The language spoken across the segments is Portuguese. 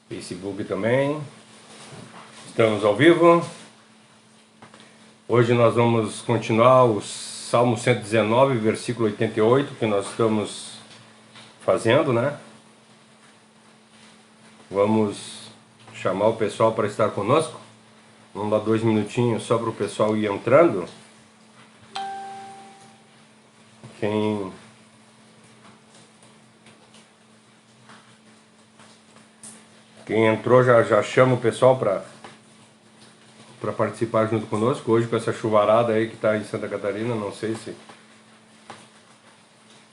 Facebook também. Estamos ao vivo. Hoje nós vamos continuar o Salmo 119, versículo 88, que nós estamos fazendo, né? Vamos chamar o pessoal para estar conosco. Vamos dar 2 minutinhos só para o pessoal ir entrando. Quem entrou já chama o pessoal para participar junto conosco. Hoje com essa chuvarada aí que está em Santa Catarina, não sei se...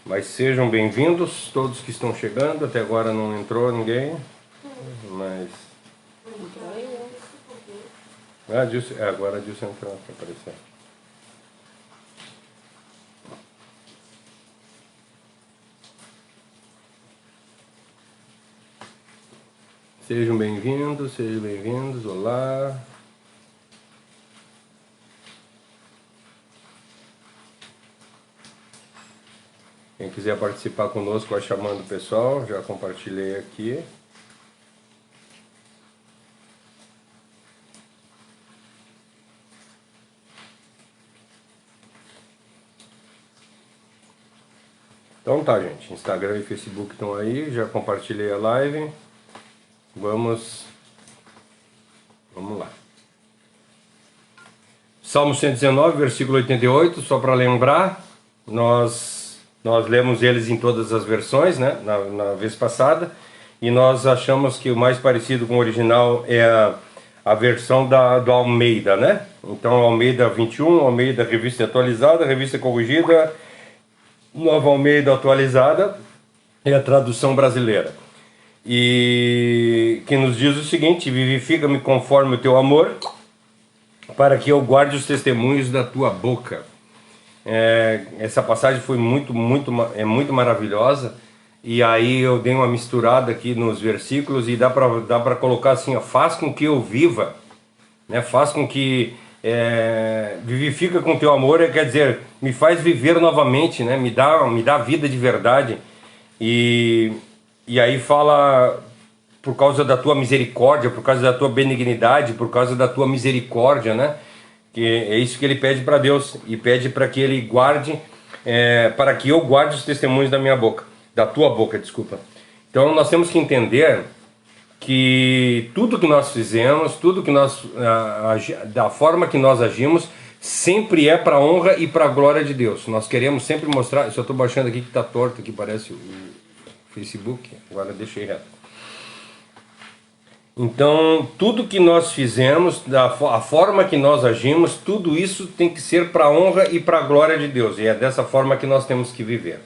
Mas sejam bem-vindos todos que estão chegando. Até agora não entrou ninguém. Mas... agora a Dilson entrou para aparecer. Sejam bem-vindos, olá. Quem quiser participar conosco, vai chamando o pessoal, já compartilhei aqui. Então tá, gente, Instagram e Facebook estão aí, já compartilhei a live. Vamos lá. Salmo 119, versículo 88, só para lembrar, nós lemos eles em todas as versões, né, na vez passada, e nós achamos que o mais parecido com o original é a versão do Almeida, né? Então Almeida 21, Almeida Revista Atualizada, Revista Corrigida, Nova Almeida Atualizada é a tradução brasileira. E que nos diz o seguinte: vivifica-me conforme o teu amor, para que eu guarde os testemunhos da tua boca. Essa passagem foi muito maravilhosa. E aí eu dei uma misturada aqui nos versículos e dá para colocar assim, ó, faz com que eu viva, né? Faz com que vivifica com teu amor, quer dizer, me faz viver novamente, né? Me dá vida de verdade. E aí fala, por causa da tua misericórdia, por causa da tua benignidade, por causa da tua misericórdia, né? Que é isso que ele pede para Deus, e pede para que ele guarde, para que eu guarde os testemunhos da minha boca, da tua boca, desculpa. Então nós temos que entender que tudo que nós fizemos, tudo que da forma que nós agimos, sempre é para a honra e para a glória de Deus. Nós queremos sempre mostrar, eu só estou baixando aqui que está torto, aqui parece o Facebook, agora deixei reto. Então, tudo que nós fizemos, a forma que nós agimos, tudo isso tem que ser para a honra e para a glória de Deus. E é dessa forma que nós temos que viver.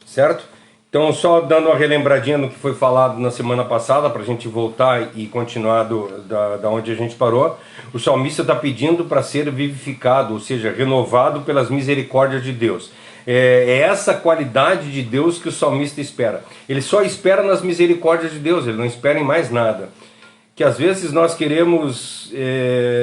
Certo? Então, só dando uma relembradinha no que foi falado na semana passada, para a gente voltar e continuar da onde a gente parou. O salmista está pedindo para ser vivificado, ou seja, renovado pelas misericórdias de Deus. É essa qualidade de Deus que o salmista espera. Ele só espera nas misericórdias de Deus, ele não espera em mais nada. Que às vezes nós queremos,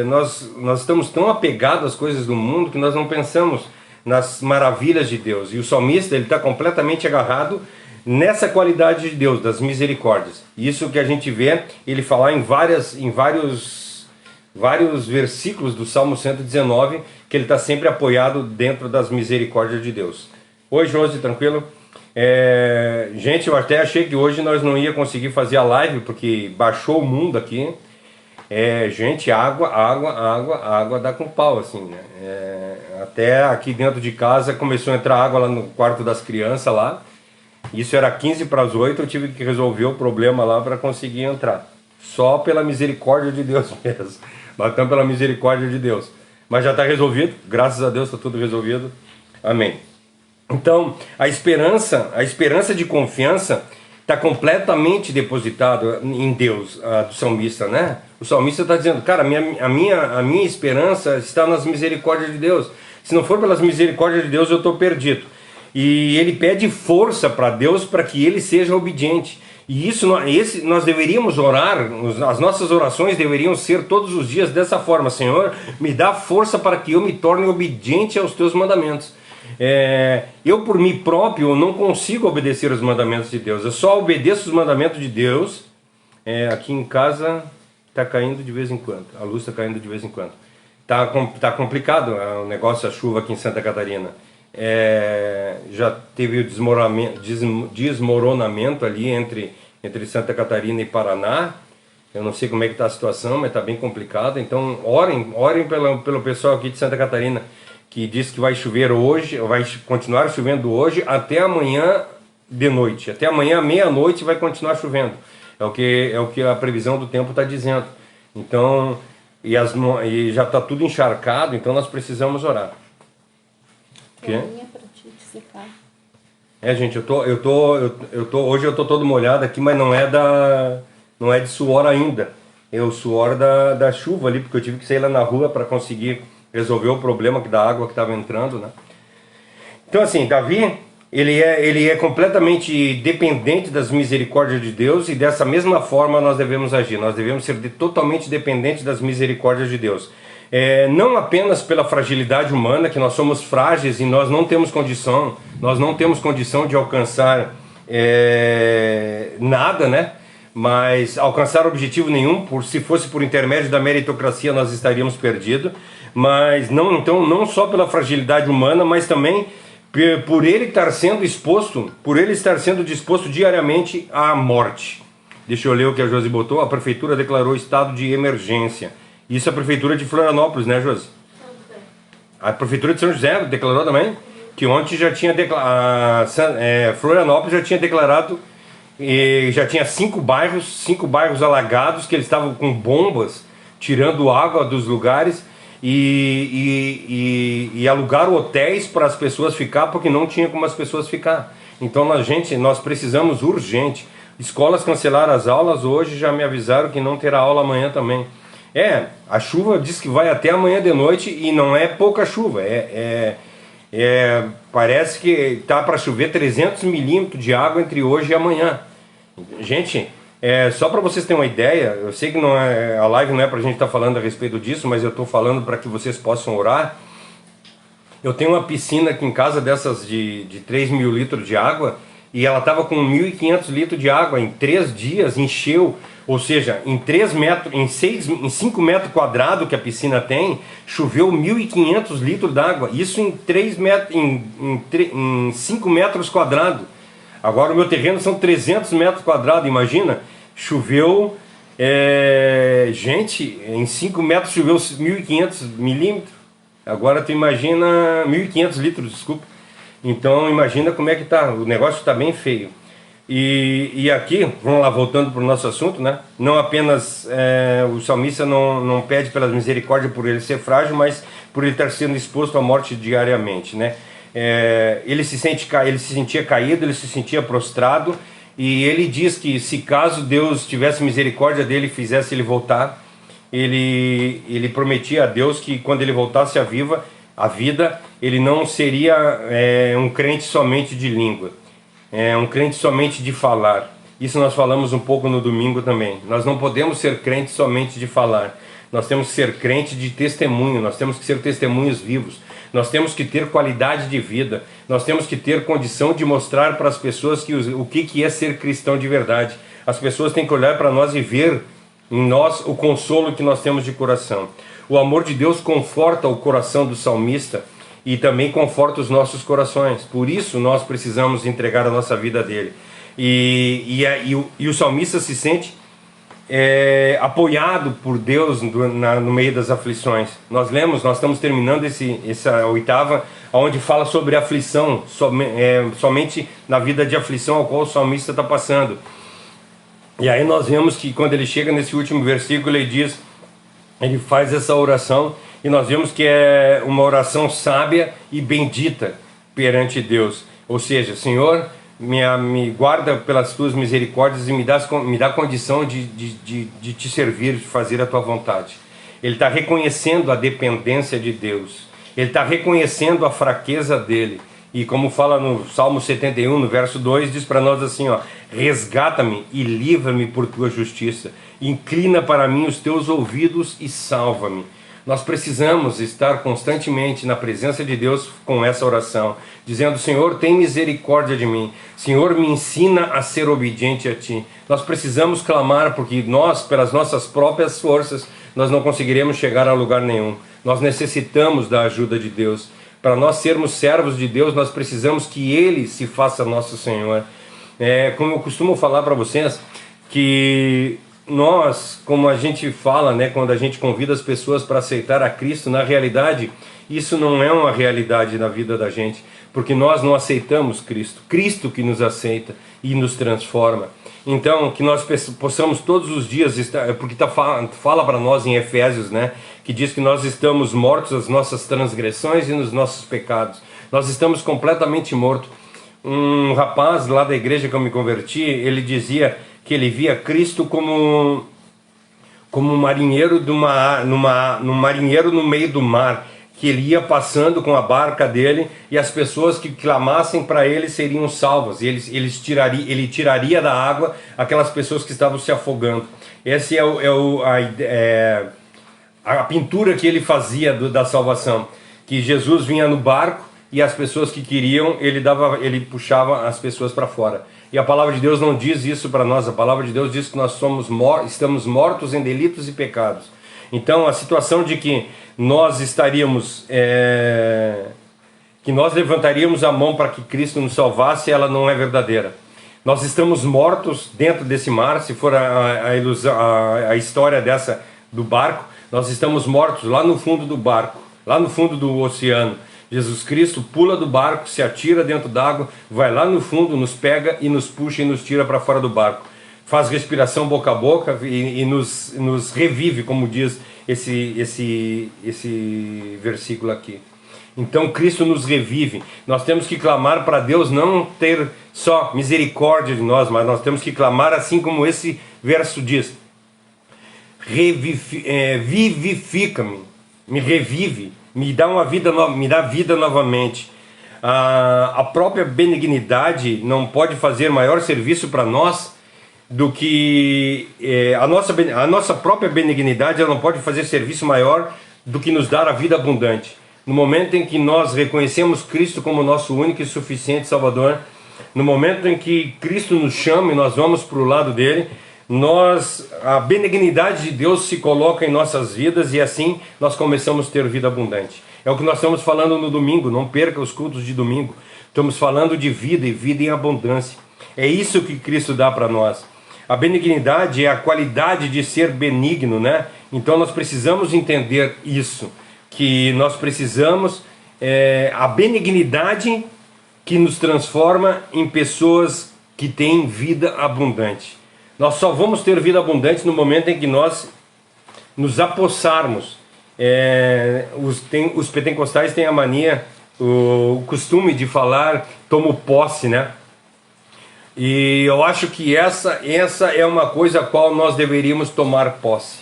nós estamos tão apegados às coisas do mundo que nós não pensamos nas maravilhas de Deus. E o salmista, ele está completamente agarrado nessa qualidade de Deus, das misericórdias. Isso que a gente vê ele falar em vários versículos do Salmo 119, que ele está sempre apoiado dentro das misericórdias de Deus. Oi, Josi, tranquilo? Gente, eu até achei que hoje nós não ia conseguir fazer a live, porque baixou o mundo aqui. Gente, água dá com pau, assim, né? Até aqui dentro de casa começou a entrar água lá no quarto das crianças lá. Isso era 15 para as 8, eu tive que resolver o problema lá para conseguir entrar. Só pela misericórdia de Deus mesmo. Batamos pela misericórdia de Deus. Mas já está resolvido, graças a Deus está tudo resolvido. Amém. Então, a esperança de confiança está completamente depositada em Deus, do salmista, né? O salmista está dizendo, cara, a minha esperança está nas misericórdias de Deus. Se não for pelas misericórdias de Deus, eu estou perdido. E ele pede força para Deus para que ele seja obediente. E nós deveríamos orar, as nossas orações deveriam ser todos os dias dessa forma: Senhor, me dá força para que eu me torne obediente aos teus mandamentos. Eu por mim próprio não consigo obedecer os mandamentos de Deus. Eu só obedeço os mandamentos de Deus Aqui em casa está caindo de vez em quando, a luz está caindo de vez em quando. Tá complicado o negócio, a chuva aqui em Santa Catarina. Já teve o desmoronamento ali entre Santa Catarina e Paraná. Eu não sei como é que está a situação, mas está bem complicado. Então orem pelo pessoal aqui de Santa Catarina, que diz que vai chover hoje, vai continuar chovendo hoje até amanhã de noite. Até amanhã, meia-noite, vai continuar chovendo. É o que a previsão do tempo está dizendo. Então, e já está tudo encharcado, então nós precisamos orar. Gente, hoje eu tô todo molhado aqui, mas não é de suor ainda. É o suor da chuva ali, porque eu tive que sair lá na rua para conseguir resolver o problema da água que estava entrando, né? Então assim, Davi, ele é completamente dependente das misericórdias de Deus, e dessa mesma forma nós devemos agir. Nós devemos ser totalmente dependentes das misericórdias de Deus. Não apenas pela fragilidade humana, que nós somos frágeis e nós não temos condição de alcançar nada, né? Mas alcançar objetivo nenhum, se fosse por intermédio da meritocracia nós estaríamos perdidos. Mas não só pela fragilidade humana, mas também por ele estar sendo disposto diariamente à morte. Deixa eu ler o que a Josi botou. A prefeitura declarou estado de emergência. Isso é a prefeitura de Florianópolis, né, Josi? A prefeitura de São José declarou também, que ontem já tinha Florianópolis já tinha declarado, já tinha 5 bairros alagados, que eles estavam com bombas tirando água dos lugares, e alugaram hotéis para as pessoas ficar, porque não tinha como as pessoas ficar. Então nós precisamos urgente. Escolas cancelaram as aulas hoje, já me avisaram que não terá aula amanhã também. A chuva diz que vai até amanhã de noite, e não é pouca chuva, parece que tá para chover 300 milímetros de água entre hoje e amanhã. Gente, só para vocês terem uma ideia, eu sei que a live não é para a gente estar falando a respeito disso, mas eu estou falando para que vocês possam orar. Eu tenho uma piscina aqui em casa dessas de 3.000 litros de água, e ela estava com 1.500 litros de água. Em 3 dias encheu. Ou seja, em 5 metros quadrados que a piscina tem, choveu 1.500 litros d'água. Isso em 5 metros quadrados. Agora o meu terreno são 300 metros quadrados, imagina. Choveu, gente, em 5 metros choveu 1.500 milímetros. Agora tu imagina 1.500 litros, desculpa. Então imagina como é que tá, o negócio está bem feio. E aqui, vamos lá, voltando para o nosso assunto, né? Não apenas o salmista não pede pelas misericórdias por ele ser frágil, mas por ele estar sendo exposto à morte diariamente, né? Ele se sentia caído, ele se sentia prostrado, e ele diz que se caso Deus tivesse misericórdia dele e fizesse ele voltar, ele prometia a Deus que quando ele voltasse à vida, ele não seria um crente somente de língua. Um crente somente de falar. Isso nós falamos um pouco no domingo também. Nós não podemos ser crentes somente de falar. Nós temos que ser crentes de testemunho. Nós temos que ser testemunhos vivos. Nós temos que ter qualidade de vida. Nós temos que ter condição de mostrar para as pessoas o que é ser cristão de verdade. As pessoas têm que olhar para nós e ver em nós o consolo que nós temos de coração. O amor de Deus conforta o coração do salmista e também conforta os nossos corações. Por isso nós precisamos entregar a nossa vida a dele. E o salmista se sente apoiado por Deus no meio das aflições. Nós estamos terminando essa oitava, onde fala sobre aflição, somente na vida de aflição ao qual o salmista está passando. E aí nós vemos que quando ele chega nesse último versículo, ele faz essa oração, e nós vemos que é uma oração sábia e bendita perante Deus. Ou seja, Senhor, me guarda pelas tuas misericórdias e me dá condição de te servir, de fazer a tua vontade. Ele está reconhecendo a dependência de Deus. Ele está reconhecendo a fraqueza dele. E como fala no Salmo 71, no verso 2, diz para nós assim, resgata-me e livra-me por tua justiça. Inclina para mim os teus ouvidos e salva-me. Nós precisamos estar constantemente na presença de Deus com essa oração, dizendo: Senhor, tem misericórdia de mim. Senhor, me ensina a ser obediente a Ti. Nós precisamos clamar, porque nós, pelas nossas próprias forças, nós não conseguiremos chegar a lugar nenhum. Nós necessitamos da ajuda de Deus. Para nós sermos servos de Deus, nós precisamos que Ele se faça nosso Senhor. Como eu costumo falar para vocês, que nós, como a gente fala, né, quando a gente convida as pessoas para aceitar a Cristo, na realidade, isso não é uma realidade na vida da gente, porque nós não aceitamos Cristo. Cristo que nos aceita e nos transforma. Então, que nós possamos todos os dias estar, porque fala para nós em Efésios, né, que diz que nós estamos mortos às nossas transgressões e nos nossos pecados. Nós estamos completamente mortos. Um rapaz lá da igreja que eu me converti, ele dizia que ele via Cristo como um marinheiro num marinheiro no meio do mar, que ele ia passando com a barca dele e as pessoas que clamassem para ele seriam salvas, e ele tiraria da água aquelas pessoas que estavam se afogando. Essa é a pintura que ele fazia da salvação, que Jesus vinha no barco e as pessoas que queriam, ele puxava as pessoas para fora. E a palavra de Deus não diz isso para nós. A palavra de Deus diz que nós estamos mortos em delitos e pecados. Então a situação de que nós que nós levantaríamos a mão para que Cristo nos salvasse, ela não é verdadeira. Nós estamos mortos dentro desse mar. Se for a história do barco, nós estamos mortos lá no fundo do barco, lá no fundo do oceano. Jesus Cristo pula do barco, se atira dentro d'água, vai lá no fundo, nos pega e nos puxa e nos tira para fora do barco. Faz respiração boca a boca e nos revive, como diz esse versículo aqui. Então Cristo nos revive. Nós temos que clamar para Deus não ter só misericórdia de nós, mas nós temos que clamar assim como esse verso diz: vivifica-me, me revive, me dá uma vida nova, me dá vida novamente. A própria benignidade não pode fazer maior serviço para nós do que a nossa própria benignidade. Ela não pode fazer serviço maior do que nos dar a vida abundante. No momento em que nós reconhecemos Cristo como nosso único e suficiente Salvador, no momento em que Cristo nos chama e nós vamos para o lado dele, a benignidade de Deus se coloca em nossas vidas e assim nós começamos a ter vida abundante. É o que nós estamos falando no domingo. Não perca os cultos de domingo. Estamos falando de vida e vida em abundância. É isso que Cristo dá para nós. A benignidade é a qualidade de ser benigno, né? Então nós precisamos entender isso, que nós precisamos a benignidade que nos transforma em pessoas que têm vida abundante. Nós só vamos ter vida abundante no momento em que nós nos apossarmos. Os pentecostais têm a mania, o costume de falar tomo posse, né? E eu acho que essa é uma coisa a qual nós deveríamos tomar posse.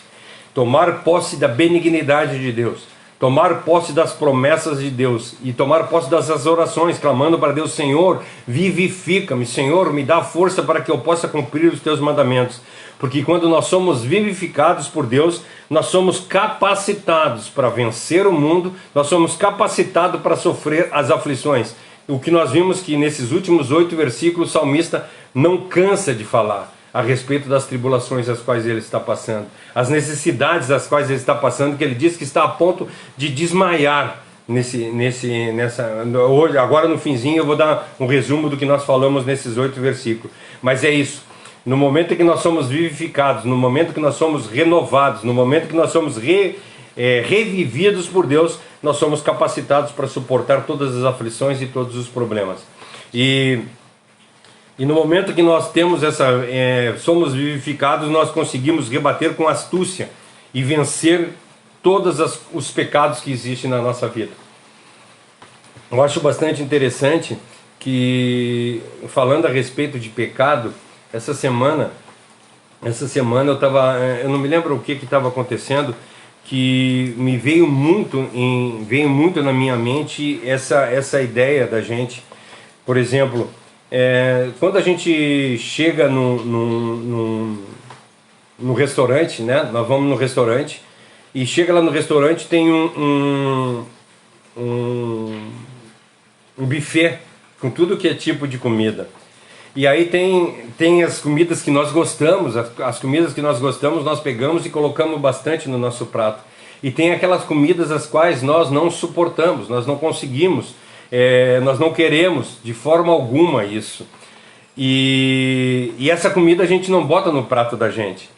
Tomar posse da benignidade de Deus. Tomar posse das promessas de Deus. E tomar posse dessas orações, clamando para Deus: Senhor, vivifica-me. Senhor, me dá força para que eu possa cumprir os teus mandamentos. Porque quando nós somos vivificados por Deus, nós somos capacitados para vencer o mundo. Nós somos capacitados para sofrer as aflições. O que nós vimos que nesses últimos 8 versículos o salmista não cansa de falar a respeito das tribulações às quais ele está passando, as necessidades às quais ele está passando, que ele diz que está a ponto de desmaiar hoje. Agora no finzinho eu vou dar um resumo do que nós falamos nesses 8 versículos, mas é isso. No momento em que nós somos vivificados, no momento que nós somos renovados, no momento que nós somos revividos por Deus, nós somos capacitados para suportar todas as aflições e todos os problemas. E no momento que nós temos somos vivificados, nós conseguimos rebater com astúcia e vencer todos os pecados que existem na nossa vida. Eu acho bastante interessante que, falando a respeito de pecado, essa semana eu não me lembro o que estava acontecendo, que me veio muito na minha mente essa ideia da gente. Por exemplo, quando a gente chega no restaurante, né? Nós vamos no restaurante e chega lá no restaurante, tem um buffet com tudo que é tipo de comida. E aí tem as comidas que nós gostamos, as comidas que nós gostamos nós pegamos e colocamos bastante no nosso prato. E tem aquelas comidas as quais nós não suportamos, nós não conseguimos, nós não queremos de forma alguma isso. E essa comida a gente não bota no prato da gente.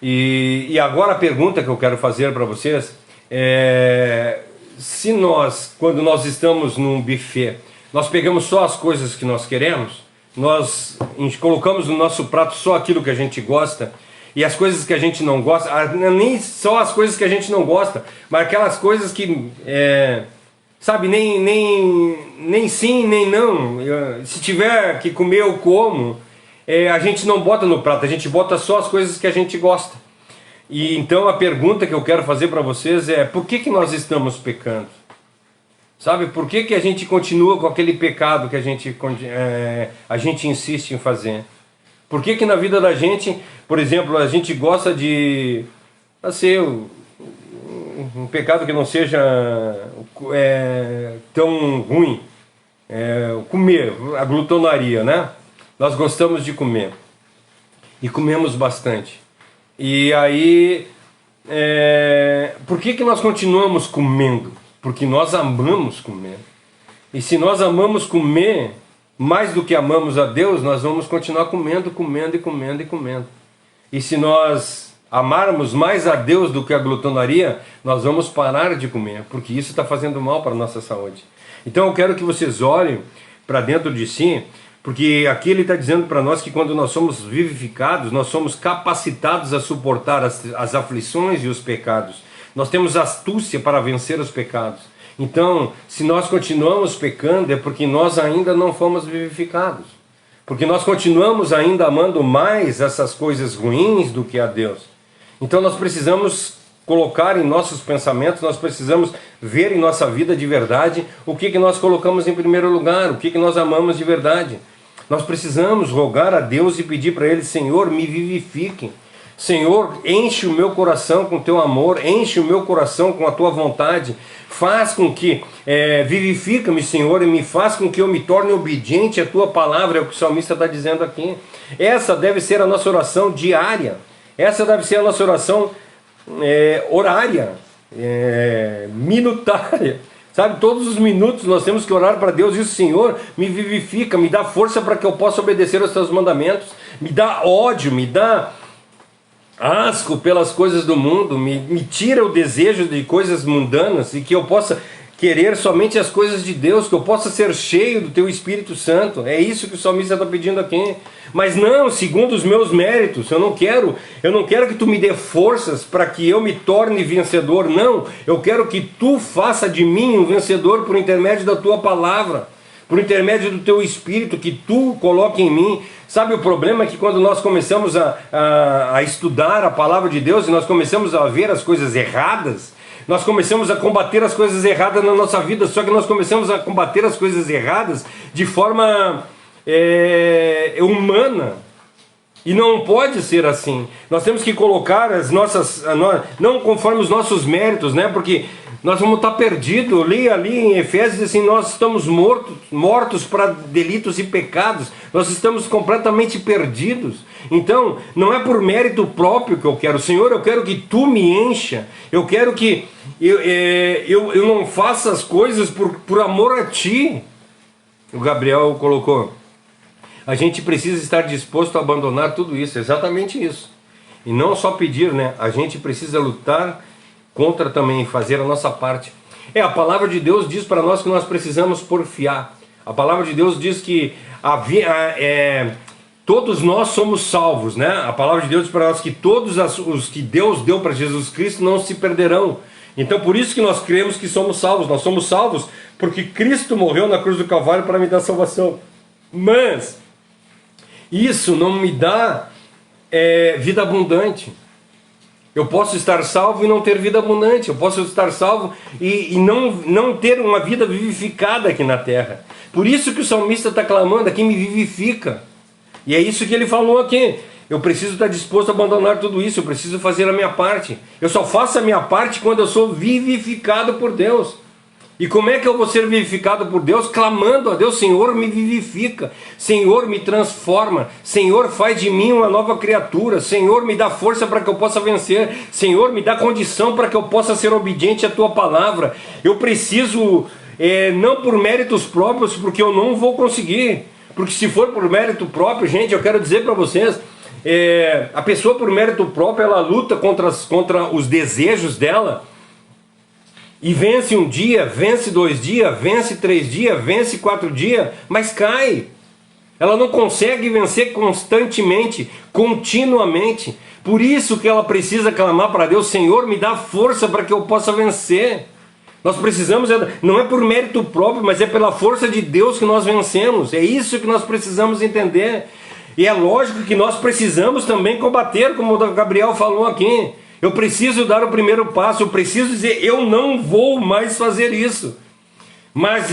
E agora a pergunta que eu quero fazer para vocês é: se nós, quando nós estamos num buffet, nós pegamos só as coisas que nós queremos, nós colocamos no nosso prato só aquilo que a gente gosta, e as coisas que a gente não gosta, nem só as coisas que a gente não gosta, mas aquelas coisas que, sabe, nem sim, nem não, se tiver que comer eu como, a gente não bota no prato, a gente bota só as coisas que a gente gosta. E então a pergunta que eu quero fazer para vocês é: por que nós estamos pecando? Sabe, por que a gente continua com aquele pecado que a gente insiste em fazer? Por que na vida da gente, por exemplo, a gente gosta de ser um pecado que não seja tão ruim, comer, a glutonaria, né? Nós gostamos de comer e comemos bastante. E aí, por que nós continuamos comendo? Porque nós amamos comer. E se nós amamos comer mais do que amamos a Deus, nós vamos continuar comendo, comendo e comendo e comendo. E se nós amarmos mais a Deus do que a glutonaria, nós vamos parar de comer, porque isso está fazendo mal para a nossa saúde. Então eu quero que vocês olhem para dentro de si, porque aqui ele está dizendo para nós que quando nós somos vivificados, nós somos capacitados a suportar as aflições e os pecados. Nós temos astúcia para vencer os pecados. Então, se nós continuamos pecando, é porque nós ainda não fomos vivificados. Porque nós continuamos ainda amando mais essas coisas ruins do que a Deus. Então nós precisamos colocar em nossos pensamentos, nós precisamos ver em nossa vida de verdade o que nós colocamos em primeiro lugar, o que nós amamos de verdade. Nós precisamos rogar a Deus e pedir para Ele: Senhor, me vivifique. Senhor, enche o meu coração com teu amor, enche o meu coração com a tua vontade, faz com que, vivifica-me, Senhor, e me faz com que eu me torne obediente à tua palavra, é o que o salmista está dizendo aqui. Essa deve ser a nossa oração diária, essa deve ser a nossa oração horária, minutária, sabe? Todos os minutos nós temos que orar para Deus: isso, Senhor, me vivifica, me dá força para que eu possa obedecer aos teus mandamentos, me dá ódio, me dá asco pelas coisas do mundo, me tira o desejo de coisas mundanas e que eu possa querer somente as coisas de Deus, que eu possa ser cheio do teu Espírito Santo. É isso que o salmista está pedindo aqui. Mas não segundo os meus méritos. Eu não quero que tu me dê forças para que eu me torne vencedor. Não, eu quero que tu faça de mim um vencedor por intermédio da tua palavra, por intermédio do teu Espírito, que tu coloque em mim. Sabe, o problema é que quando nós começamos a estudar a palavra de Deus e nós começamos a ver as coisas erradas, nós começamos a combater as coisas erradas na nossa vida, só que nós começamos a combater as coisas erradas de forma humana. E não pode ser assim. Nós temos que colocar as nossas, não conforme os nossos méritos, né? Porque nós vamos estar perdidos. Ali em Efésios assim: nós estamos mortos para delitos e pecados. Nós estamos completamente perdidos. Então, não é por mérito próprio que eu quero. Senhor, eu quero que tu me encha. Eu quero que eu não faça as coisas por amor a ti. O Gabriel colocou: a gente precisa estar disposto a abandonar tudo isso. Exatamente isso. E não só pedir, né? A gente precisa lutar contra também, fazer a nossa parte. A palavra de Deus diz para nós que nós precisamos porfiar. A palavra de Deus diz que todos nós somos salvos, né? A palavra de Deus diz para nós que todos os que Deus deu para Jesus Cristo não se perderão. Então por isso que nós cremos que somos salvos. Nós somos salvos porque Cristo morreu na cruz do Calvário para me dar salvação. Mas isso não me dá vida abundante. Eu posso estar salvo e não ter vida abundante. Eu posso estar salvo e não ter uma vida vivificada aqui na terra. Por isso que o salmista está clamando aqui: me vivifica. E é isso que ele falou aqui. eu preciso estar disposto a abandonar tudo isso, eu preciso fazer a minha parte. Eu só faço a minha parte quando eu sou vivificado por Deus. E como é que eu vou ser vivificado por Deus? Clamando a Deus: Senhor, me vivifica, Senhor, me transforma, Senhor, faz de mim uma nova criatura, Senhor, me dá força para que eu possa vencer, Senhor, me dá condição para que eu possa ser obediente à Tua palavra. Eu preciso, não por méritos próprios, porque eu não vou conseguir, porque se for por mérito próprio, gente, eu quero dizer para vocês, a pessoa por mérito próprio, ela luta contra os desejos dela, e vence um dia, vence 2 dias, vence 3 dias, vence 4 dias, mas cai. Ela não consegue vencer constantemente, continuamente. Por isso que ela precisa clamar para Deus: Senhor, me dá força para que eu possa vencer. Nós precisamos, não é por mérito próprio, mas é pela força de Deus que nós vencemos. É isso que nós precisamos entender. E é lógico que nós precisamos também combater, como o Gabriel falou aqui. Eu preciso dar o primeiro passo, eu preciso dizer: eu não vou mais fazer isso. Mas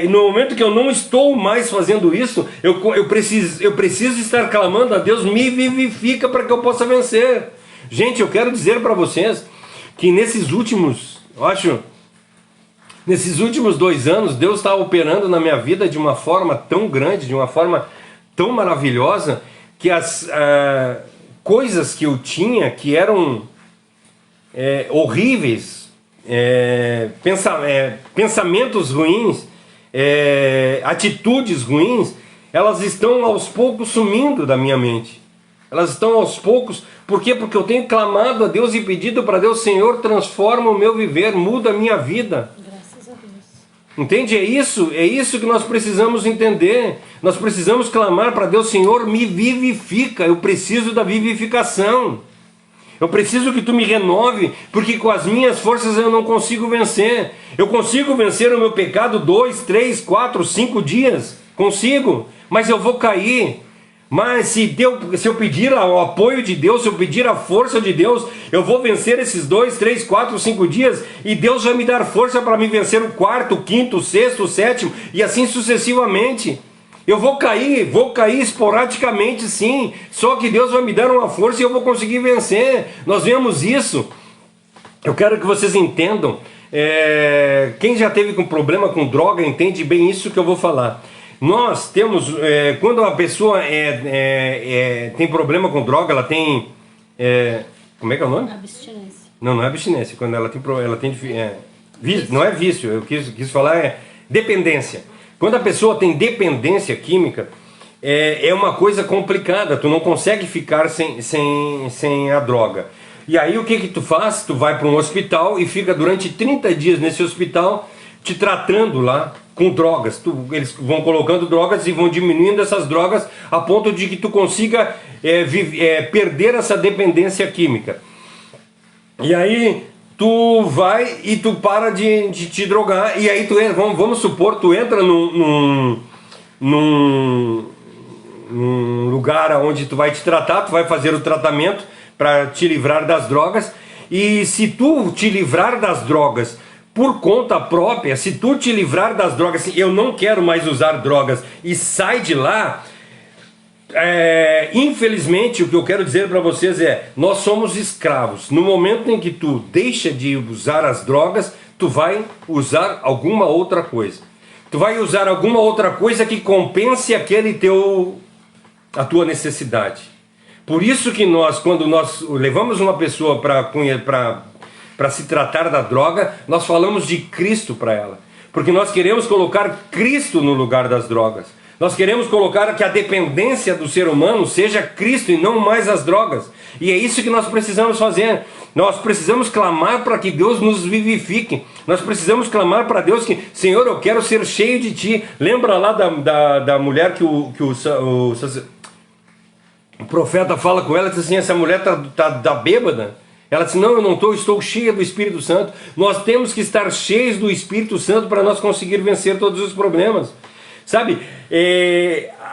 no momento que eu não estou mais fazendo isso, eu preciso estar clamando a Deus: me vivifica para que eu possa vencer. Gente, eu quero dizer para vocês que nesses últimos 2 anos, Deus está operando na minha vida de uma forma tão grande, de uma forma tão maravilhosa, que as coisas que eu tinha, que eram horríveis, pensamentos ruins, atitudes ruins, elas estão aos poucos sumindo da minha mente. Elas estão aos poucos. Por quê? Porque eu tenho clamado a Deus e pedido para Deus: Senhor, transforma o meu viver, muda a minha vida. Graças a Deus. Entende? É isso que nós precisamos entender. Nós precisamos clamar para Deus: Senhor, me vivifica. Eu preciso da vivificação. Eu preciso que tu me renove, porque com as minhas forças eu não consigo vencer. Eu consigo vencer o meu pecado 2, 3, 4, 5 dias. Consigo, mas eu vou cair. Mas se eu pedir o apoio de Deus, se eu pedir a força de Deus, eu vou vencer esses 2, 3, 4, 5 dias, e Deus vai me dar força para me vencer o 4º, o 5º, o 6º, o 7º, e assim sucessivamente. Eu vou cair esporadicamente, sim, só que Deus vai me dar uma força e eu vou conseguir vencer. Nós vemos isso. Eu quero que vocês entendam. Quem já teve com problema com droga entende bem isso que eu vou falar. Nós temos, quando uma pessoa tem problema com droga, ela tem, como é que é o nome? Abstinência. Não é abstinência. Quando ela tem vício, não é vício, eu quis falar dependência. Quando a pessoa tem dependência química, é uma coisa complicada, tu não consegue ficar sem a droga. E aí o que tu faz? Tu vai para um hospital e fica durante 30 dias nesse hospital te tratando lá com drogas. Eles vão colocando drogas e vão diminuindo essas drogas a ponto de que tu consiga perder essa dependência química. E aí tu vai e tu para de te drogar, e aí vamos supor, tu entra num lugar onde tu vai te tratar, tu vai fazer o tratamento para te livrar das drogas, e se tu te livrar das drogas por conta própria, se tu te livrar das drogas, assim, eu não quero mais usar drogas, e sai de lá, infelizmente o que eu quero dizer para vocês nós somos escravos. No momento em que tu deixa de usar as drogas, tu vai usar alguma outra coisa. Tu vai usar alguma outra coisa que compense a tua necessidade. Por isso que quando nós levamos uma pessoa para se tratar da droga, nós falamos de Cristo para ela. Porque nós queremos colocar Cristo no lugar das drogas. Nós queremos colocar que a dependência do ser humano seja Cristo e não mais as drogas. E é isso que nós precisamos fazer. Nós precisamos clamar para que Deus nos vivifique. Nós precisamos clamar para Deus que: Senhor, eu quero ser cheio de Ti. Lembra lá da mulher que o profeta fala com ela, diz assim: essa mulher tá bêbada. Ela disse: não, eu não estou cheia do Espírito Santo. Nós temos que estar cheios do Espírito Santo para nós conseguir vencer todos os problemas. Sabe,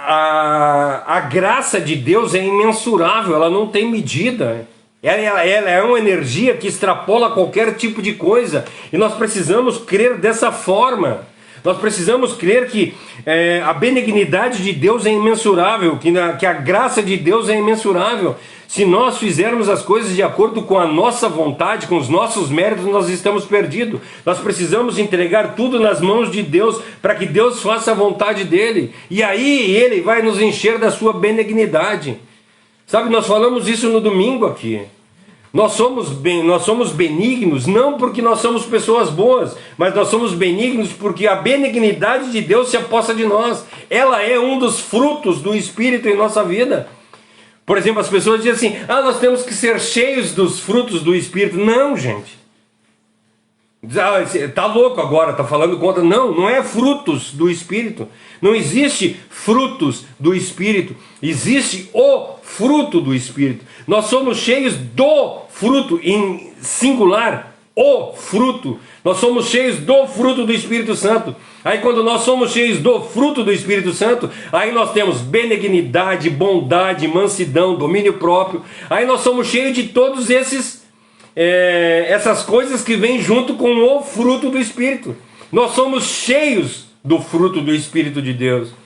a graça de Deus é imensurável, ela não tem medida. Ela é uma energia que extrapola qualquer tipo de coisa. E nós precisamos crer dessa forma. Nós precisamos crer que a benignidade de Deus é imensurável, que a graça de Deus é imensurável. Se nós fizermos as coisas de acordo com a nossa vontade, com os nossos méritos, nós estamos perdidos. Nós precisamos entregar tudo nas mãos de Deus, para que Deus faça a vontade dele. E aí ele vai nos encher da sua benignidade. Sabe, nós falamos isso no domingo aqui. Nós somos benignos, não porque nós somos pessoas boas, mas nós somos benignos porque a benignidade de Deus se aposta de nós. Ela é um dos frutos do Espírito em nossa vida. Por exemplo, as pessoas dizem assim, nós temos que ser cheios dos frutos do Espírito. Não, gente. Tá louco agora, tá falando contra. Não, não é frutos do Espírito. Não existe frutos do Espírito. Existe o fruto do Espírito. Nós somos cheios do fruto, em singular, o fruto. Nós somos cheios do fruto do Espírito Santo. Aí quando nós somos cheios do fruto do Espírito Santo, aí nós temos benignidade, bondade, mansidão, domínio próprio. Aí nós somos cheios de todos essas coisas que vêm junto com o fruto do Espírito. Nós somos cheios do fruto do Espírito de Deus.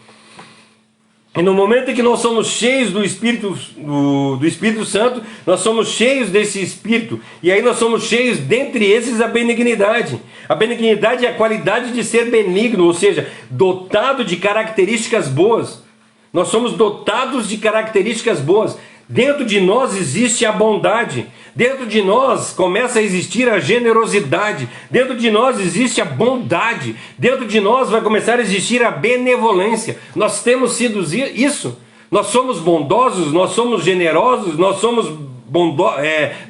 E no momento em que nós somos cheios do Espírito Santo, nós somos cheios desse Espírito. E aí nós somos cheios, dentre esses, a benignidade. A benignidade é a qualidade de ser benigno, ou seja, dotado de características boas. Nós somos dotados de características boas. Dentro de nós existe a bondade. Dentro de nós começa a existir a generosidade. Dentro de nós existe a bondade. Dentro de nós vai começar a existir a benevolência. Nós temos sido isso. Nós somos bondosos, nós somos generosos, nós somos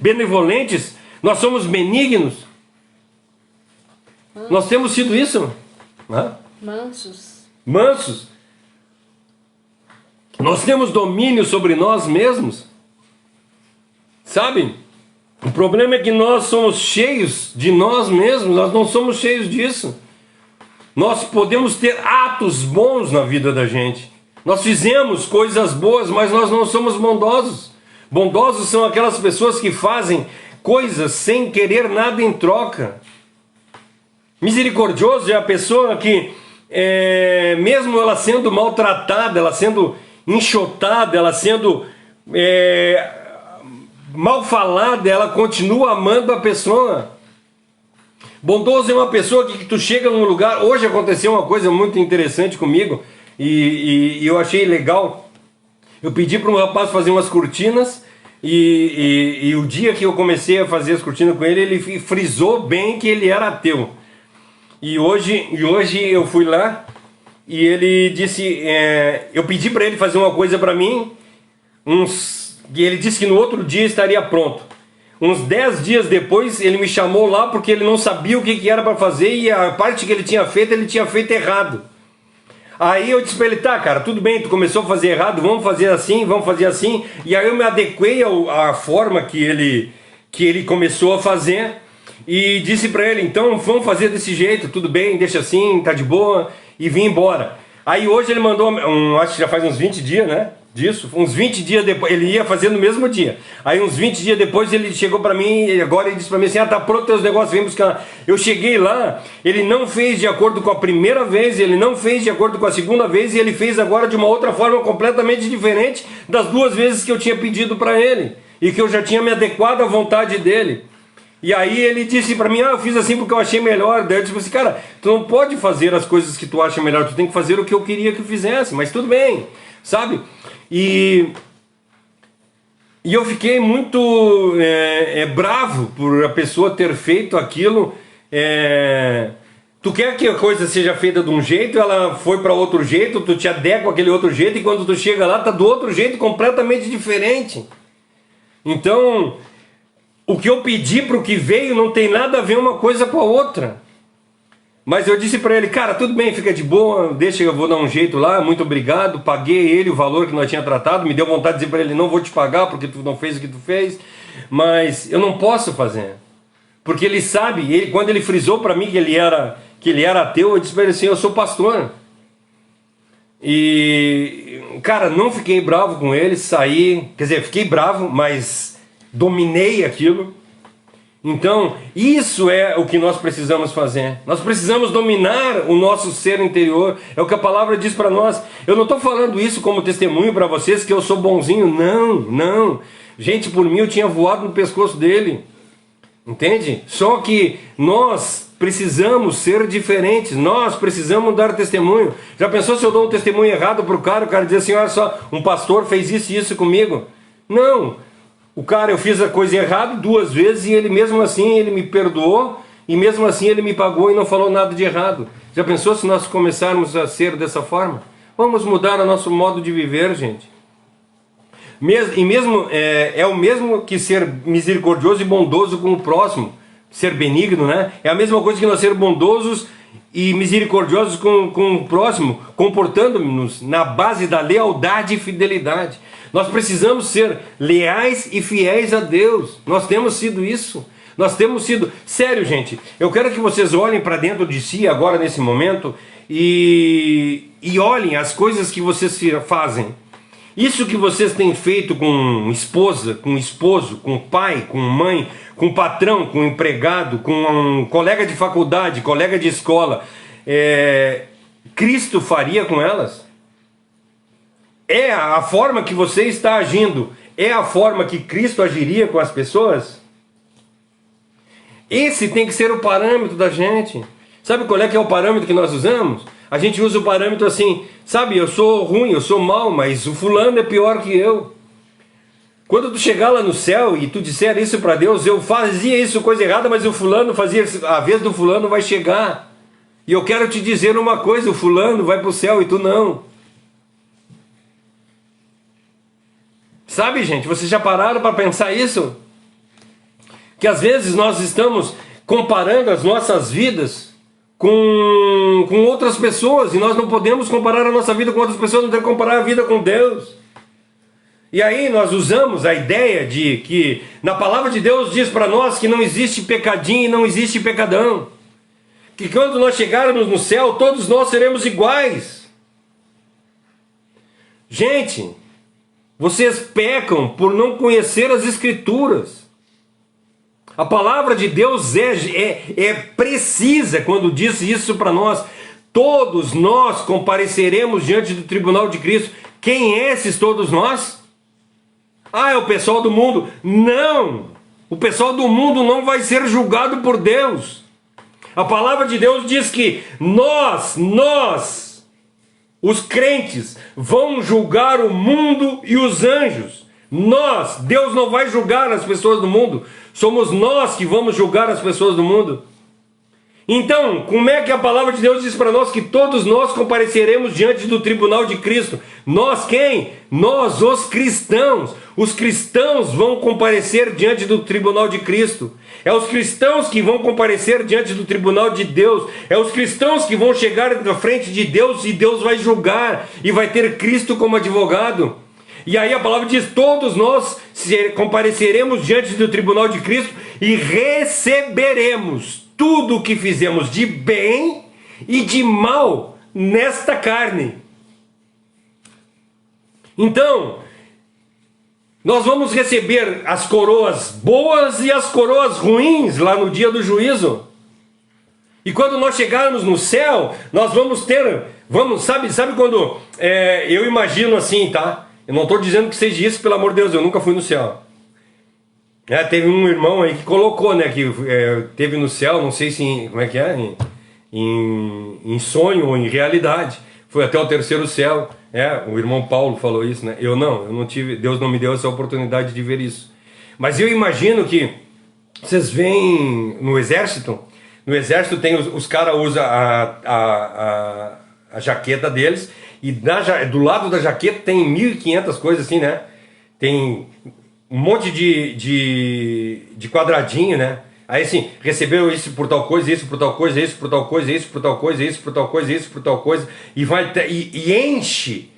benevolentes, nós somos benignos. Nós temos sido isso. Mansos. Nós temos domínio sobre nós mesmos. Sabe? O problema é que nós somos cheios de nós mesmos, nós não somos cheios disso. Nós podemos ter atos bons na vida da gente. Nós fizemos coisas boas, mas nós não somos bondosos. Bondosos são aquelas pessoas que fazem coisas sem querer nada em troca. Misericordioso é a pessoa que, mesmo ela sendo maltratada, ela sendo enxotada, ela sendo mal falada, ela continua amando a pessoa. Bondoso é uma pessoa que tu chega num lugar. Hoje aconteceu uma coisa muito interessante comigo e eu achei legal. Eu pedi para um rapaz fazer umas cortinas e o dia que eu comecei a fazer as cortinas com ele, ele frisou bem que ele era ateu. E hoje eu fui lá e ele disse, eu pedi para ele fazer uma coisa para mim, e ele disse que no outro dia estaria pronto. Uns 10 dias depois ele me chamou lá porque ele não sabia o que era para fazer e a parte que ele tinha feito errado. Aí eu disse para ele, tá cara, tudo bem, tu começou a fazer errado, vamos fazer assim. E aí eu me adequei à forma que ele começou a fazer e disse para ele, então vamos fazer desse jeito, tudo bem, deixa assim, tá de boa, e vim embora. Aí hoje ele mandou, acho que já faz uns 20 dias, né? Disso, uns 20 dias depois, ele ia fazer no mesmo dia. Aí uns 20 dias depois ele chegou pra mim, e agora ele disse pra mim assim, tá pronto teus negócios, vem buscar. Eu cheguei lá, ele não fez de acordo com a primeira vez, ele não fez de acordo com a segunda vez, e ele fez agora de uma outra forma completamente diferente das 2 vezes que eu tinha pedido pra ele, e que eu já tinha me adequado à vontade dele. E aí ele disse pra mim, eu fiz assim porque eu achei melhor. Daí eu disse assim, cara, tu não pode fazer as coisas que tu acha melhor, tu tem que fazer o que eu queria que eu fizesse, mas tudo bem, sabe? E eu fiquei muito bravo por a pessoa ter feito aquilo. Tu quer que a coisa seja feita de um jeito, ela foi para outro jeito, tu te adequa àquele outro jeito, e quando tu chega lá tá do outro jeito, completamente diferente. Então, o que eu pedi para o que veio não tem nada a ver uma coisa com a outra. Mas eu disse para ele, cara, tudo bem, fica de boa, deixa, eu vou dar um jeito lá, muito obrigado, paguei ele o valor que nós tínhamos tratado, me deu vontade de dizer para ele, não vou te pagar porque tu não fez o que tu fez, mas eu não posso fazer. Porque ele sabe, quando ele frisou para mim que ele era ateu, eu disse para ele assim, eu sou pastor. E, cara, não fiquei bravo com ele, saí, quer dizer, fiquei bravo, mas dominei aquilo. Então, isso é o que nós precisamos fazer. Nós precisamos dominar o nosso ser interior. É o que a palavra diz para nós. Eu não estou falando isso como testemunho para vocês que eu sou bonzinho. Não, não. Gente, por mim eu tinha voado no pescoço dele. Entende? Só que nós precisamos ser diferentes. Nós precisamos dar testemunho. Já pensou se eu dou um testemunho errado para o cara diz assim, olha só, um pastor fez isso e isso comigo? Não. O cara, eu fiz a coisa errada 2 vezes e ele mesmo assim, ele me perdoou e mesmo assim ele me pagou e não falou nada de errado. Já pensou se nós começarmos a ser dessa forma? Vamos mudar o nosso modo de viver, gente. É o mesmo que ser misericordioso e bondoso com o próximo, ser benigno, né? É a mesma coisa que nós ser bondosos e misericordiosos com o próximo, comportando-nos na base da lealdade e fidelidade. Nós precisamos ser leais e fiéis a Deus. Nós temos sido isso. Nós temos sido... Sério, gente, eu quero que vocês olhem para dentro de si agora nesse momento e olhem as coisas que vocês fazem. Isso que vocês têm feito com esposa, com esposo, com pai, com mãe, com patrão, com empregado, com um colega de faculdade, colega de escola, Cristo faria com elas? É a forma que você está agindo, é a forma que Cristo agiria com as pessoas? Esse tem que ser o parâmetro da gente. Sabe qual é que é o parâmetro que nós usamos? A gente usa o parâmetro assim, sabe, eu sou ruim, eu sou mau, mas o fulano é pior que eu. Quando tu chegar lá no céu e tu disser isso para Deus, eu fazia isso, coisa errada, mas o fulano fazia, a vez do fulano vai chegar. E eu quero te dizer uma coisa, o fulano vai para o céu e tu não. Sabe, gente, vocês já pararam para pensar isso? Que às vezes nós estamos comparando as nossas vidas com outras pessoas e nós não podemos comparar a nossa vida com outras pessoas, não temos que comparar a vida com Deus. E aí nós usamos a ideia de que na palavra de Deus diz para nós que não existe pecadinho e não existe pecadão. Que quando nós chegarmos no céu, todos nós seremos iguais. Gente, vocês pecam por não conhecer as Escrituras. A palavra de Deus é precisa quando diz isso para nós. Todos nós compareceremos diante do tribunal de Cristo. Quem é esses todos nós? Ah, é o pessoal do mundo. Não! O pessoal do mundo não vai ser julgado por Deus. A palavra de Deus diz que nós, os crentes, vão julgar o mundo e os anjos. Deus não vai julgar as pessoas do mundo. Somos nós que vamos julgar as pessoas do mundo. Então, como é que a palavra de Deus diz para nós que todos nós compareceremos diante do tribunal de Cristo? Nós quem? Nós, os cristãos. Os cristãos vão comparecer diante do tribunal de Cristo. É os cristãos que vão comparecer diante do tribunal de Deus. É os cristãos que vão chegar na frente de Deus e Deus vai julgar e vai ter Cristo como advogado. E aí a palavra diz, todos nós compareceremos diante do tribunal de Cristo e receberemos tudo o que fizemos de bem e de mal nesta carne. Então, nós vamos receber as coroas boas e as coroas ruins lá no dia do juízo. E quando nós chegarmos no céu, nós vamos ter, sabe quando, eu imagino assim, tá? Eu não estou dizendo que seja isso, pelo amor de Deus, eu nunca fui no céu. Teve um irmão aí que colocou, né, que teve no céu, não sei se, como é que é, em sonho ou em realidade. Foi até o 3º céu. O irmão Paulo falou isso, né? Eu não tive, Deus não me deu essa oportunidade de ver isso. Mas eu imagino que vocês veem no exército tem os caras usam a jaqueta deles, e do lado da jaqueta tem 1.500 coisas assim, né? Tem um monte de quadradinho, né? Aí assim, recebeu isso por tal coisa, isso por tal coisa, isso por tal coisa, isso por tal coisa, isso por tal coisa, isso por tal coisa, e enche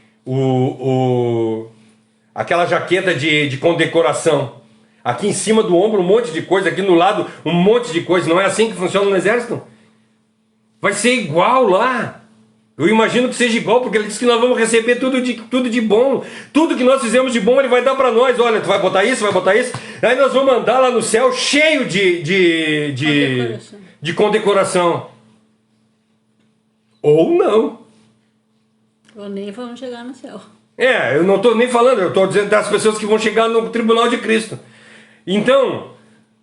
aquela jaqueta de condecoração. Aqui em cima do ombro um monte de coisa, aqui no lado um monte de coisa. Não é assim que funciona no exército? Vai ser igual lá. Eu imagino que seja igual, porque ele diz que nós vamos receber tudo de bom. Tudo que nós fizemos de bom, ele vai dar para nós. Olha, tu vai botar isso, vai botar isso. Aí nós vamos andar lá no céu cheio de condecoração. Ou não. Ou nem vamos chegar no céu. Eu não estou nem falando, eu estou dizendo das pessoas que vão chegar no tribunal de Cristo. Então,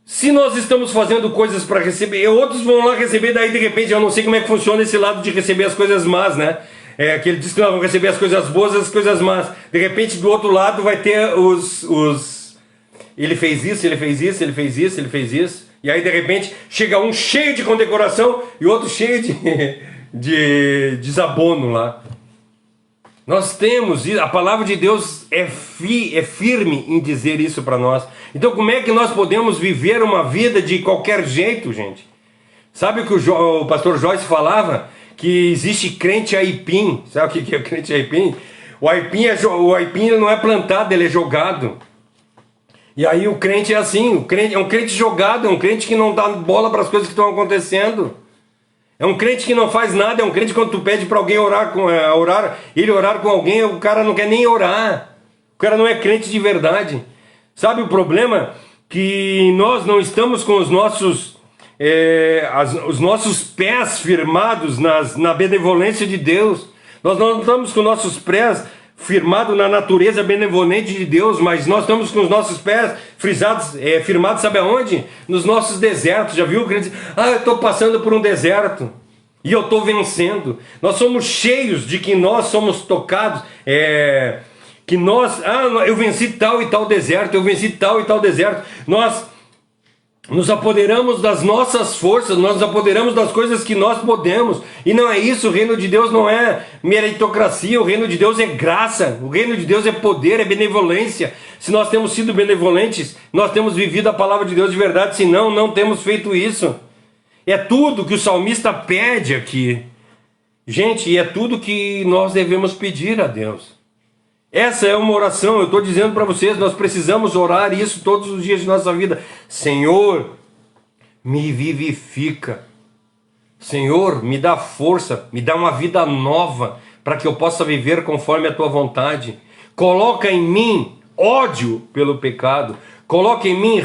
se nós estamos fazendo coisas para receber, outros vão lá receber, daí de repente, eu não sei como é que funciona esse lado de receber as coisas más, né? Que ele diz que nós vamos receber as coisas boas e as coisas más. De repente, do outro lado vai ter ele fez isso, ele fez isso, ele fez isso, ele fez isso. E aí de repente chega um cheio de condecoração e outro cheio de desabono lá. Nós temos, a palavra de Deus é firme em dizer isso para nós. Então como é que nós podemos viver uma vida de qualquer jeito, gente? Sabe o que o pastor Joyce falava? Que existe crente aipim. Sabe o que é crente aipim? O aipim ele não é plantado, ele é jogado. E aí o crente é assim, o crente é um crente jogado, é um crente que não dá bola para as coisas que estão acontecendo. É um crente que não faz nada, é um crente que quando tu pede para alguém orar com alguém, o cara não quer nem orar. O cara não é crente de verdade. Sabe o problema? Que nós não estamos com os nossos pés firmados na benevolência de Deus. Nós não estamos com os nossos pés firmados na natureza benevolente de Deus, mas nós estamos com os nossos pés firmados, sabe aonde? Nos nossos desertos. Já viu o crente dizer, eu estou passando por um deserto e eu estou vencendo. Nós somos cheios de que nós somos tocados, que nós, eu venci tal e tal deserto, eu venci tal e tal deserto. Nós nos apoderamos das nossas forças, nós nos apoderamos das coisas que nós podemos. E não é isso, o reino de Deus não é meritocracia, o reino de Deus é graça, o reino de Deus é poder, é benevolência. Se nós temos sido benevolentes, nós temos vivido a palavra de Deus de verdade, se não, não temos feito isso. É tudo que o salmista pede aqui. Gente, e é tudo que nós devemos pedir a Deus. Essa é uma oração, eu estou dizendo para vocês, nós precisamos orar isso todos os dias de nossa vida. Senhor, me vivifica. Senhor, me dá força, me dá uma vida nova, para que eu possa viver conforme a Tua vontade. Coloca em mim ódio pelo pecado. Coloca em mim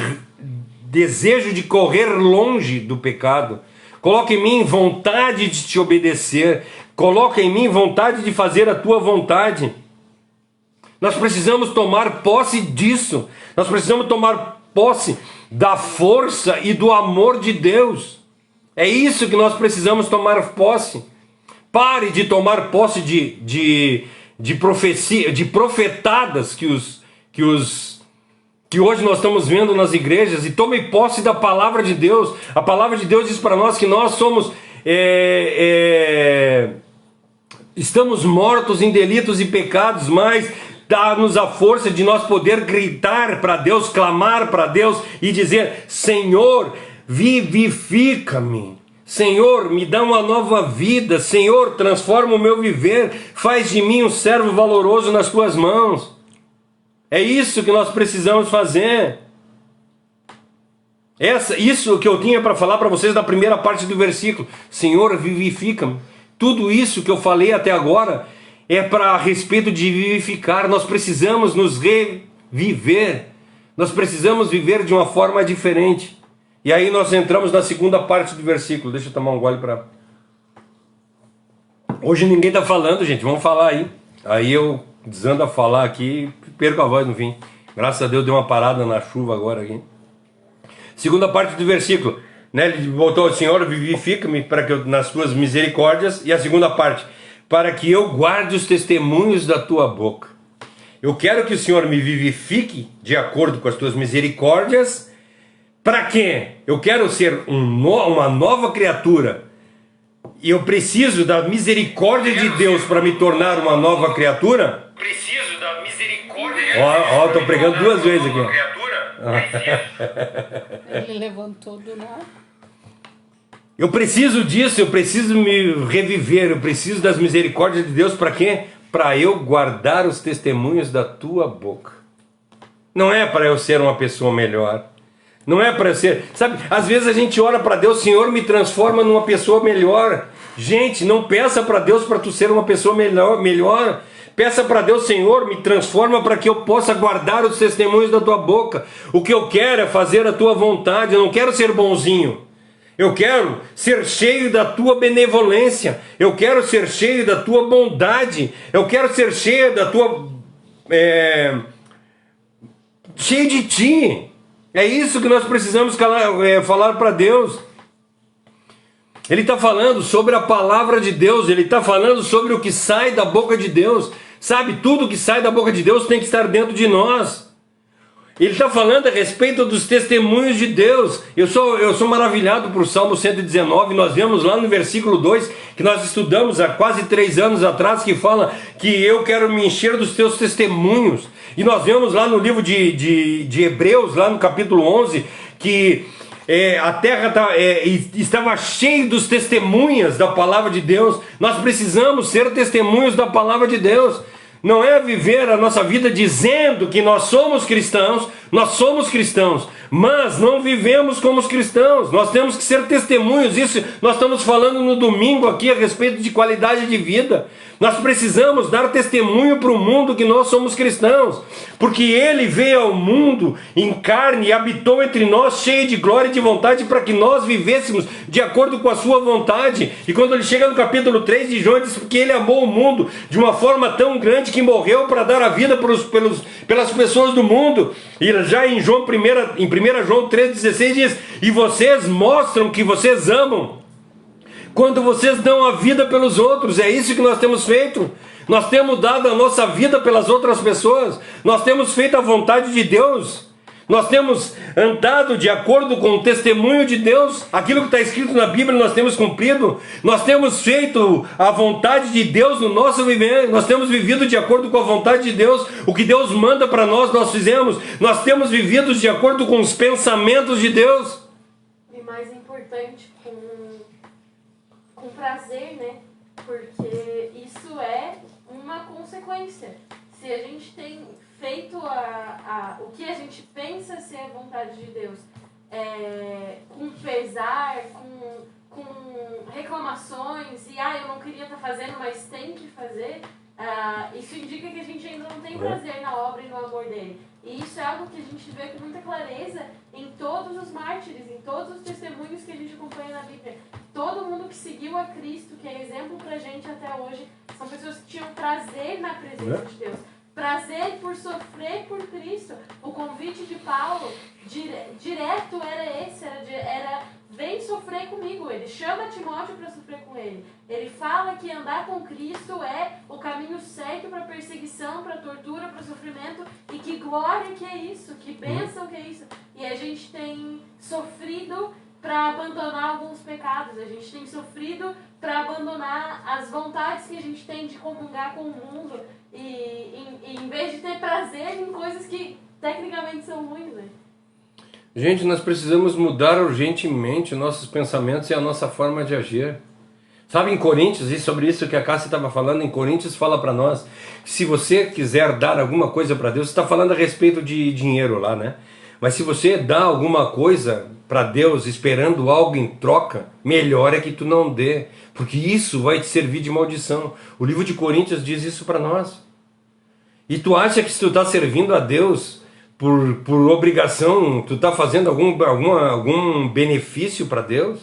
desejo de correr longe do pecado. Coloca em mim vontade de Te obedecer. Coloca em mim vontade de fazer a Tua vontade. Nós precisamos tomar posse disso. Nós precisamos tomar posse da força e do amor de Deus. É isso que nós precisamos tomar posse. Pare de tomar posse de profecia, de profetadas que hoje nós estamos vendo nas igrejas, e tome posse da palavra de Deus. A palavra de Deus diz para nós que nós somos estamos mortos em delitos e pecados, mas dá-nos a força de nós poder gritar para Deus, clamar para Deus e dizer: Senhor, vivifica-me. Senhor, me dá uma nova vida. Senhor, transforma o meu viver. Faz de mim um servo valoroso nas Tuas mãos. É isso que nós precisamos fazer. Isso que eu tinha para falar para vocês na primeira parte do versículo. Senhor, vivifica-me. Tudo isso que eu falei até agora é para respeito de vivificar. Nós precisamos nos reviver. Nós precisamos viver de uma forma diferente. E aí nós entramos na segunda parte do versículo. Deixa eu tomar um gole para... Hoje ninguém está falando, gente. Vamos falar aí. Aí eu desando a falar aqui, perco a voz no fim. Graças a Deus deu uma parada na chuva agora aqui. Segunda parte do versículo, né? Ele voltou: Senhor, vivifica-me para que eu, nas Tuas misericórdias. E a segunda parte: para que eu guarde os testemunhos da Tua boca. Eu quero que o Senhor me vivifique de acordo com as Tuas misericórdias. Para quê? Eu quero ser uma nova criatura. E eu preciso da misericórdia de Deus para me tornar uma nova criatura. Preciso da misericórdia de Deus. Ó, estou pregando duas vezes aqui. Ele levantou do nada. Eu preciso disso, eu preciso me reviver, eu preciso das misericórdias de Deus. Para quê? Para eu guardar os testemunhos da Tua boca. Não é para eu ser uma pessoa melhor. Não é para eu ser... Sabe, às vezes a gente ora para Deus: Senhor, me transforma numa pessoa melhor. Gente, não peça para Deus para tu ser uma pessoa melhor. Peça para Deus, Senhor, me transforma para que eu possa guardar os testemunhos da tua boca. O que eu quero é fazer a tua vontade, eu não quero ser bonzinho. Eu quero ser cheio da tua benevolência, eu quero ser cheio da tua bondade, eu quero ser cheio da tua... cheio de ti. É isso que nós precisamos falar para Deus. Ele está falando sobre a palavra de Deus, ele está falando sobre o que sai da boca de Deus. Sabe, tudo que sai da boca de Deus tem que estar dentro de nós. Ele está falando a respeito dos testemunhos de Deus. Eu sou maravilhado por Salmo 119, nós vemos lá no versículo 2, que nós estudamos há quase 3 anos atrás, que fala que eu quero me encher dos teus testemunhos. E nós vemos lá no livro de Hebreus, lá no capítulo 11, que a terra estava cheia dos testemunhas da palavra de Deus. Nós precisamos ser testemunhos da palavra de Deus. Não é viver a nossa vida dizendo que nós somos cristãos, mas não vivemos como os cristãos. Nós temos que ser testemunhos. Isso nós estamos falando no domingo aqui a respeito de qualidade de vida. Nós precisamos dar testemunho para o mundo que nós somos cristãos, porque Ele veio ao mundo em carne e habitou entre nós cheio de glória e de vontade para que nós vivêssemos de acordo com a sua vontade. E quando ele chega no capítulo 3 de João, ele diz que Ele amou o mundo de uma forma tão grande que morreu para dar a vida pelas pessoas do mundo. E já em 1 João 3,16 diz: e vocês mostram que vocês amam quando vocês dão a vida pelos outros. É isso que nós temos feito. Nós temos dado a nossa vida pelas outras pessoas. Nós temos feito a vontade de Deus. Nós temos andado de acordo com o testemunho de Deus. Aquilo que está escrito na Bíblia nós temos cumprido. Nós temos feito a vontade de Deus no nosso viver. Nós temos vivido de acordo com a vontade de Deus. O que Deus manda para nós, nós fizemos. Nós temos vivido de acordo com os pensamentos de Deus. E mais importante, com prazer, né? Porque isso é uma consequência. Se a gente tem feito o que a gente pensa ser a vontade de Deus, com pesar, com reclamações, e eu não queria estar fazendo, mas tem que fazer, isso indica que a gente ainda não tem prazer na obra e no amor dele. E isso é algo que a gente vê com muita clareza em todos os mártires, em todos os testemunhos que a gente acompanha na Bíblia. Todo mundo que seguiu a Cristo, que é exemplo pra gente até hoje, são pessoas que tinham prazer na presença de Deus. Prazer por sofrer por Cristo. O convite de Paulo, direto era esse, era vem sofrer comigo. Ele chama Timóteo para sofrer com ele. Ele fala que andar com Cristo é o caminho certo para perseguição, para tortura, para sofrimento. E que glória que é isso, que bênção que é isso. E a gente tem sofrido para abandonar alguns pecados. A gente tem sofrido para abandonar as vontades que a gente tem de comungar com o mundo. E em vez de ter prazer em coisas que tecnicamente são ruins, né? Gente, nós precisamos mudar urgentemente os nossos pensamentos e a nossa forma de agir. Sabe, em Coríntios, e sobre isso que a Cássia estava falando, em Coríntios fala para nós, se você quiser dar alguma coisa para Deus, você está falando a respeito de dinheiro lá, né? Mas se você dá alguma coisa para Deus esperando algo em troca, melhor é que tu não dê, porque isso vai te servir de maldição. O livro de Coríntios diz isso para nós. E tu acha que se tu está servindo a Deus por obrigação, tu está fazendo algum benefício para Deus?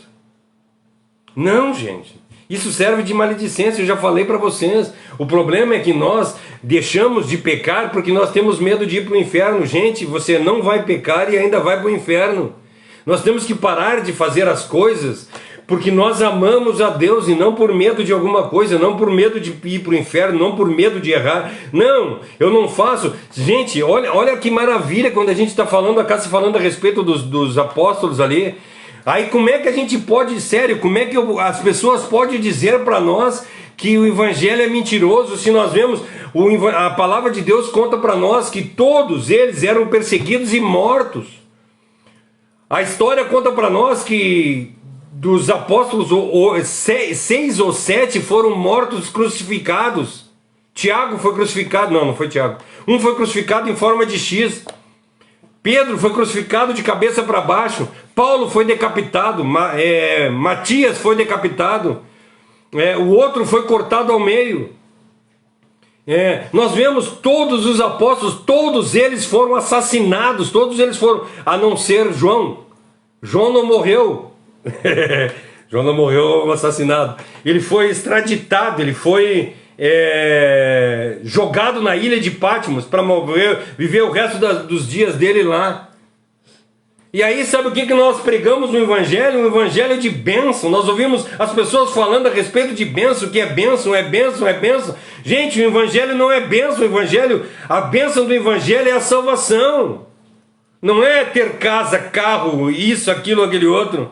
Não, gente. Isso serve de maledicência, eu já falei para vocês. O problema é que nós deixamos de pecar porque nós temos medo de ir para o inferno. Gente, você não vai pecar e ainda vai para o inferno. Nós temos que parar de fazer as coisas porque nós amamos a Deus e não por medo de alguma coisa, não por medo de ir para o inferno, não por medo de errar. Não, eu não faço. Gente, olha que maravilha quando a gente está falando, a Cássia falando a respeito dos apóstolos ali. Aí como é que a gente pode, sério, como é que as pessoas podem dizer para nós que o evangelho é mentiroso, se nós vemos, a palavra de Deus conta para nós que todos eles eram perseguidos e mortos. A história conta para nós que dos apóstolos, 6 ou 7 foram mortos, crucificados. Tiago foi crucificado, não foi Tiago. Um foi crucificado em forma de X. Pedro foi crucificado de cabeça para baixo. Paulo foi decapitado. Matias foi decapitado. o outro foi cortado ao meio. Nós vemos todos os apóstolos, todos eles foram assassinados, todos eles foram, a não ser João. João não morreu. João não morreu assassinado. Ele foi extraditado, ele foi jogado na ilha de Patmos para viver o resto dos dias dele lá. E aí, sabe o que nós pregamos no Evangelho? Um Evangelho de bênção. Nós ouvimos as pessoas falando a respeito de bênção, que é bênção, é bênção, é bênção. Gente, o Evangelho não é bênção, o Evangelho, a bênção do Evangelho é a salvação. Não é ter casa, carro, isso, aquilo, aquele outro.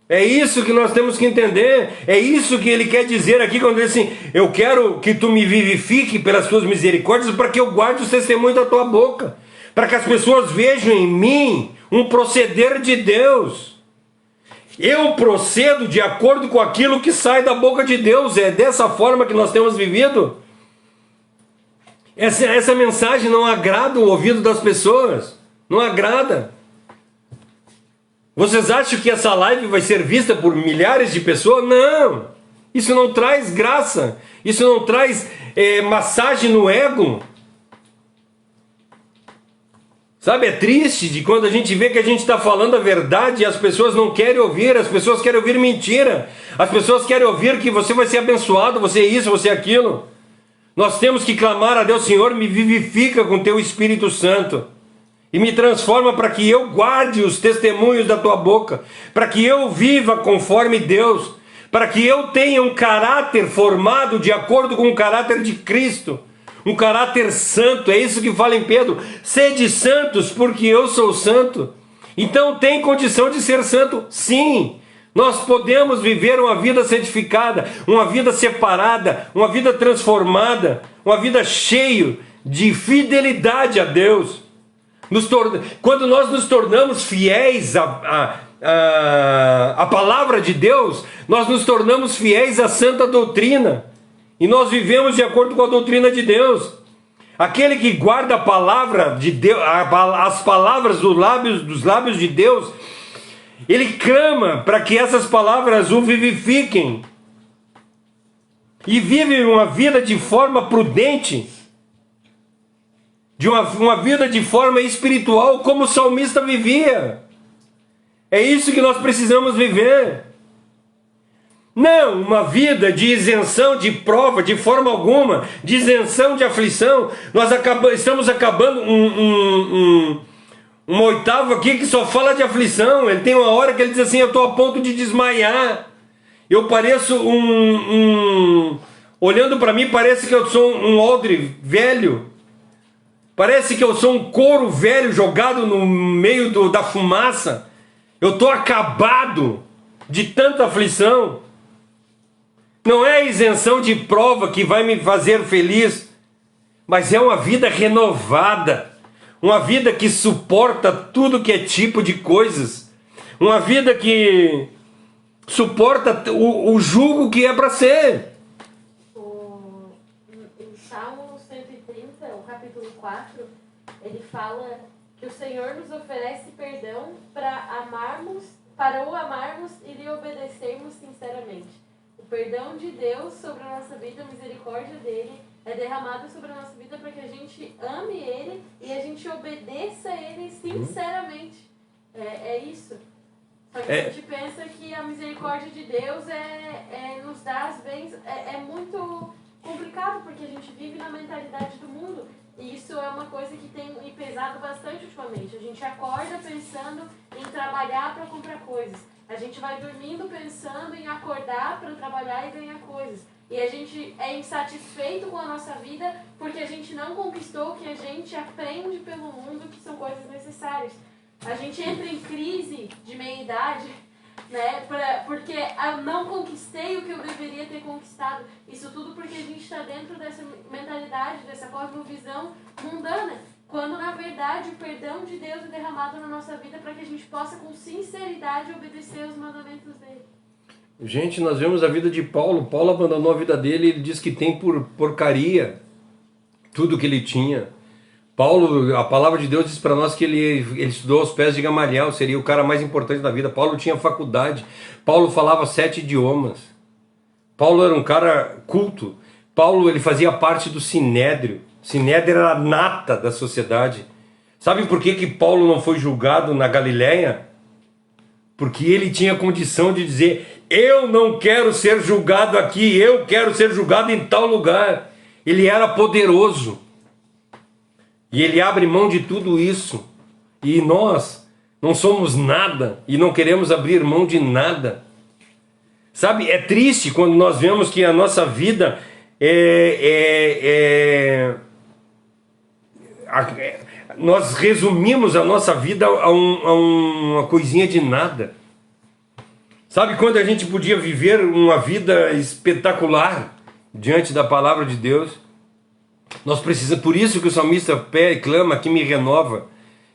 É isso que nós temos que entender. É isso que ele quer dizer aqui quando ele diz assim: eu quero que tu me vivifique pelas tuas misericórdias, para que eu guarde os testemunhos da tua boca, para que as pessoas vejam em mim um proceder de Deus. Eu procedo de acordo com aquilo que sai da boca de Deus. É dessa forma que nós temos vivido. Essa mensagem não agrada o ouvido das pessoas. Não agrada. Vocês acham que essa live vai ser vista por milhares de pessoas? Não. Isso não traz graça. Isso não traz massagem no ego. Sabe, é triste de quando a gente vê que a gente está falando a verdade e as pessoas não querem ouvir, as pessoas querem ouvir mentira, as pessoas querem ouvir que você vai ser abençoado, você é isso, você é aquilo. Nós temos que clamar a Deus: Senhor, me vivifica com teu Espírito Santo e me transforma para que eu guarde os testemunhos da tua boca, para que eu viva conforme Deus, para que eu tenha um caráter formado de acordo com o caráter de Cristo. Um caráter santo, é isso que fala em Pedro: sede santos, porque eu sou santo. Então tem condição de ser santo? Sim. Nós podemos viver uma vida santificada, uma vida separada, uma vida transformada, uma vida cheia de fidelidade a Deus. Quando nós nos tornamos fiéis à palavra de Deus, nós nos tornamos fiéis à santa doutrina. E nós vivemos de acordo com a doutrina de Deus. Aquele que guarda a palavra de Deus, as palavras dos lábios de Deus, ele clama para que essas palavras o vivifiquem. E vive uma vida de forma prudente, de uma vida de forma espiritual, como o salmista vivia. É isso que nós precisamos viver. Não uma vida de isenção de prova, de forma alguma, de isenção de aflição. Nós estamos acabando uma oitava aqui que só fala de aflição. Ele tem uma hora que ele diz assim: eu estou a ponto de desmaiar. Eu pareço olhando para mim, parece que eu sou um odre velho. Parece que eu sou um couro velho jogado no meio da fumaça. Eu estou acabado de tanta aflição. Não é a isenção de prova que vai me fazer feliz, mas é uma vida renovada, uma vida que suporta tudo que é tipo de coisas, uma vida que suporta o jugo que é para ser. Em Salmo 130, o capítulo 4, ele fala que o Senhor nos oferece perdão para o amarmos e lhe obedecermos sinceramente. O perdão de Deus sobre a nossa vida, a misericórdia dele é derramada sobre a nossa vida para que a gente ame ele e a gente obedeça a ele sinceramente. É isso. Só que a gente pensa que a misericórdia de Deus nos dá as bênçãos. É muito complicado porque a gente vive na mentalidade do mundo. E isso é uma coisa que tem me pesado bastante ultimamente. A gente acorda pensando em trabalhar para comprar coisas. A gente vai dormindo pensando em acordar para trabalhar e ganhar coisas. E a gente é insatisfeito com a nossa vida porque a gente não conquistou o que a gente aprende pelo mundo, que são coisas necessárias. A gente entra em crise de meia-idade, né, porque eu não conquistei o que eu deveria ter conquistado. Isso tudo porque a gente está dentro dessa mentalidade, dessa cosmovisão mundana. Quando, na verdade, o perdão de Deus é derramado na nossa vida para que a gente possa, com sinceridade, obedecer os mandamentos dele. Gente, nós vemos a vida de Paulo. Paulo abandonou a vida dele, ele diz que tem por porcaria tudo que ele tinha. Paulo, a palavra de Deus diz para nós que ele estudou aos pés de Gamaliel, seria o cara mais importante da vida. Paulo tinha faculdade. Paulo falava 7 idiomas. Paulo era um cara culto. Paulo, ele fazia parte do Sinédrio. Sinédrio era a nata da sociedade. Sabe por que Paulo não foi julgado na Galileia? Porque ele tinha condição de dizer: eu não quero ser julgado aqui, eu quero ser julgado em tal lugar. Ele era poderoso. E ele abre mão de tudo isso. E nós não somos nada e não queremos abrir mão de nada. Sabe, é triste quando nós vemos que a nossa vida nós resumimos a nossa vida a uma coisinha de nada. Sabe, quando a gente podia viver uma vida espetacular diante da palavra de Deus, nós precisamos, por isso que o salmista pede, clama, que me renova.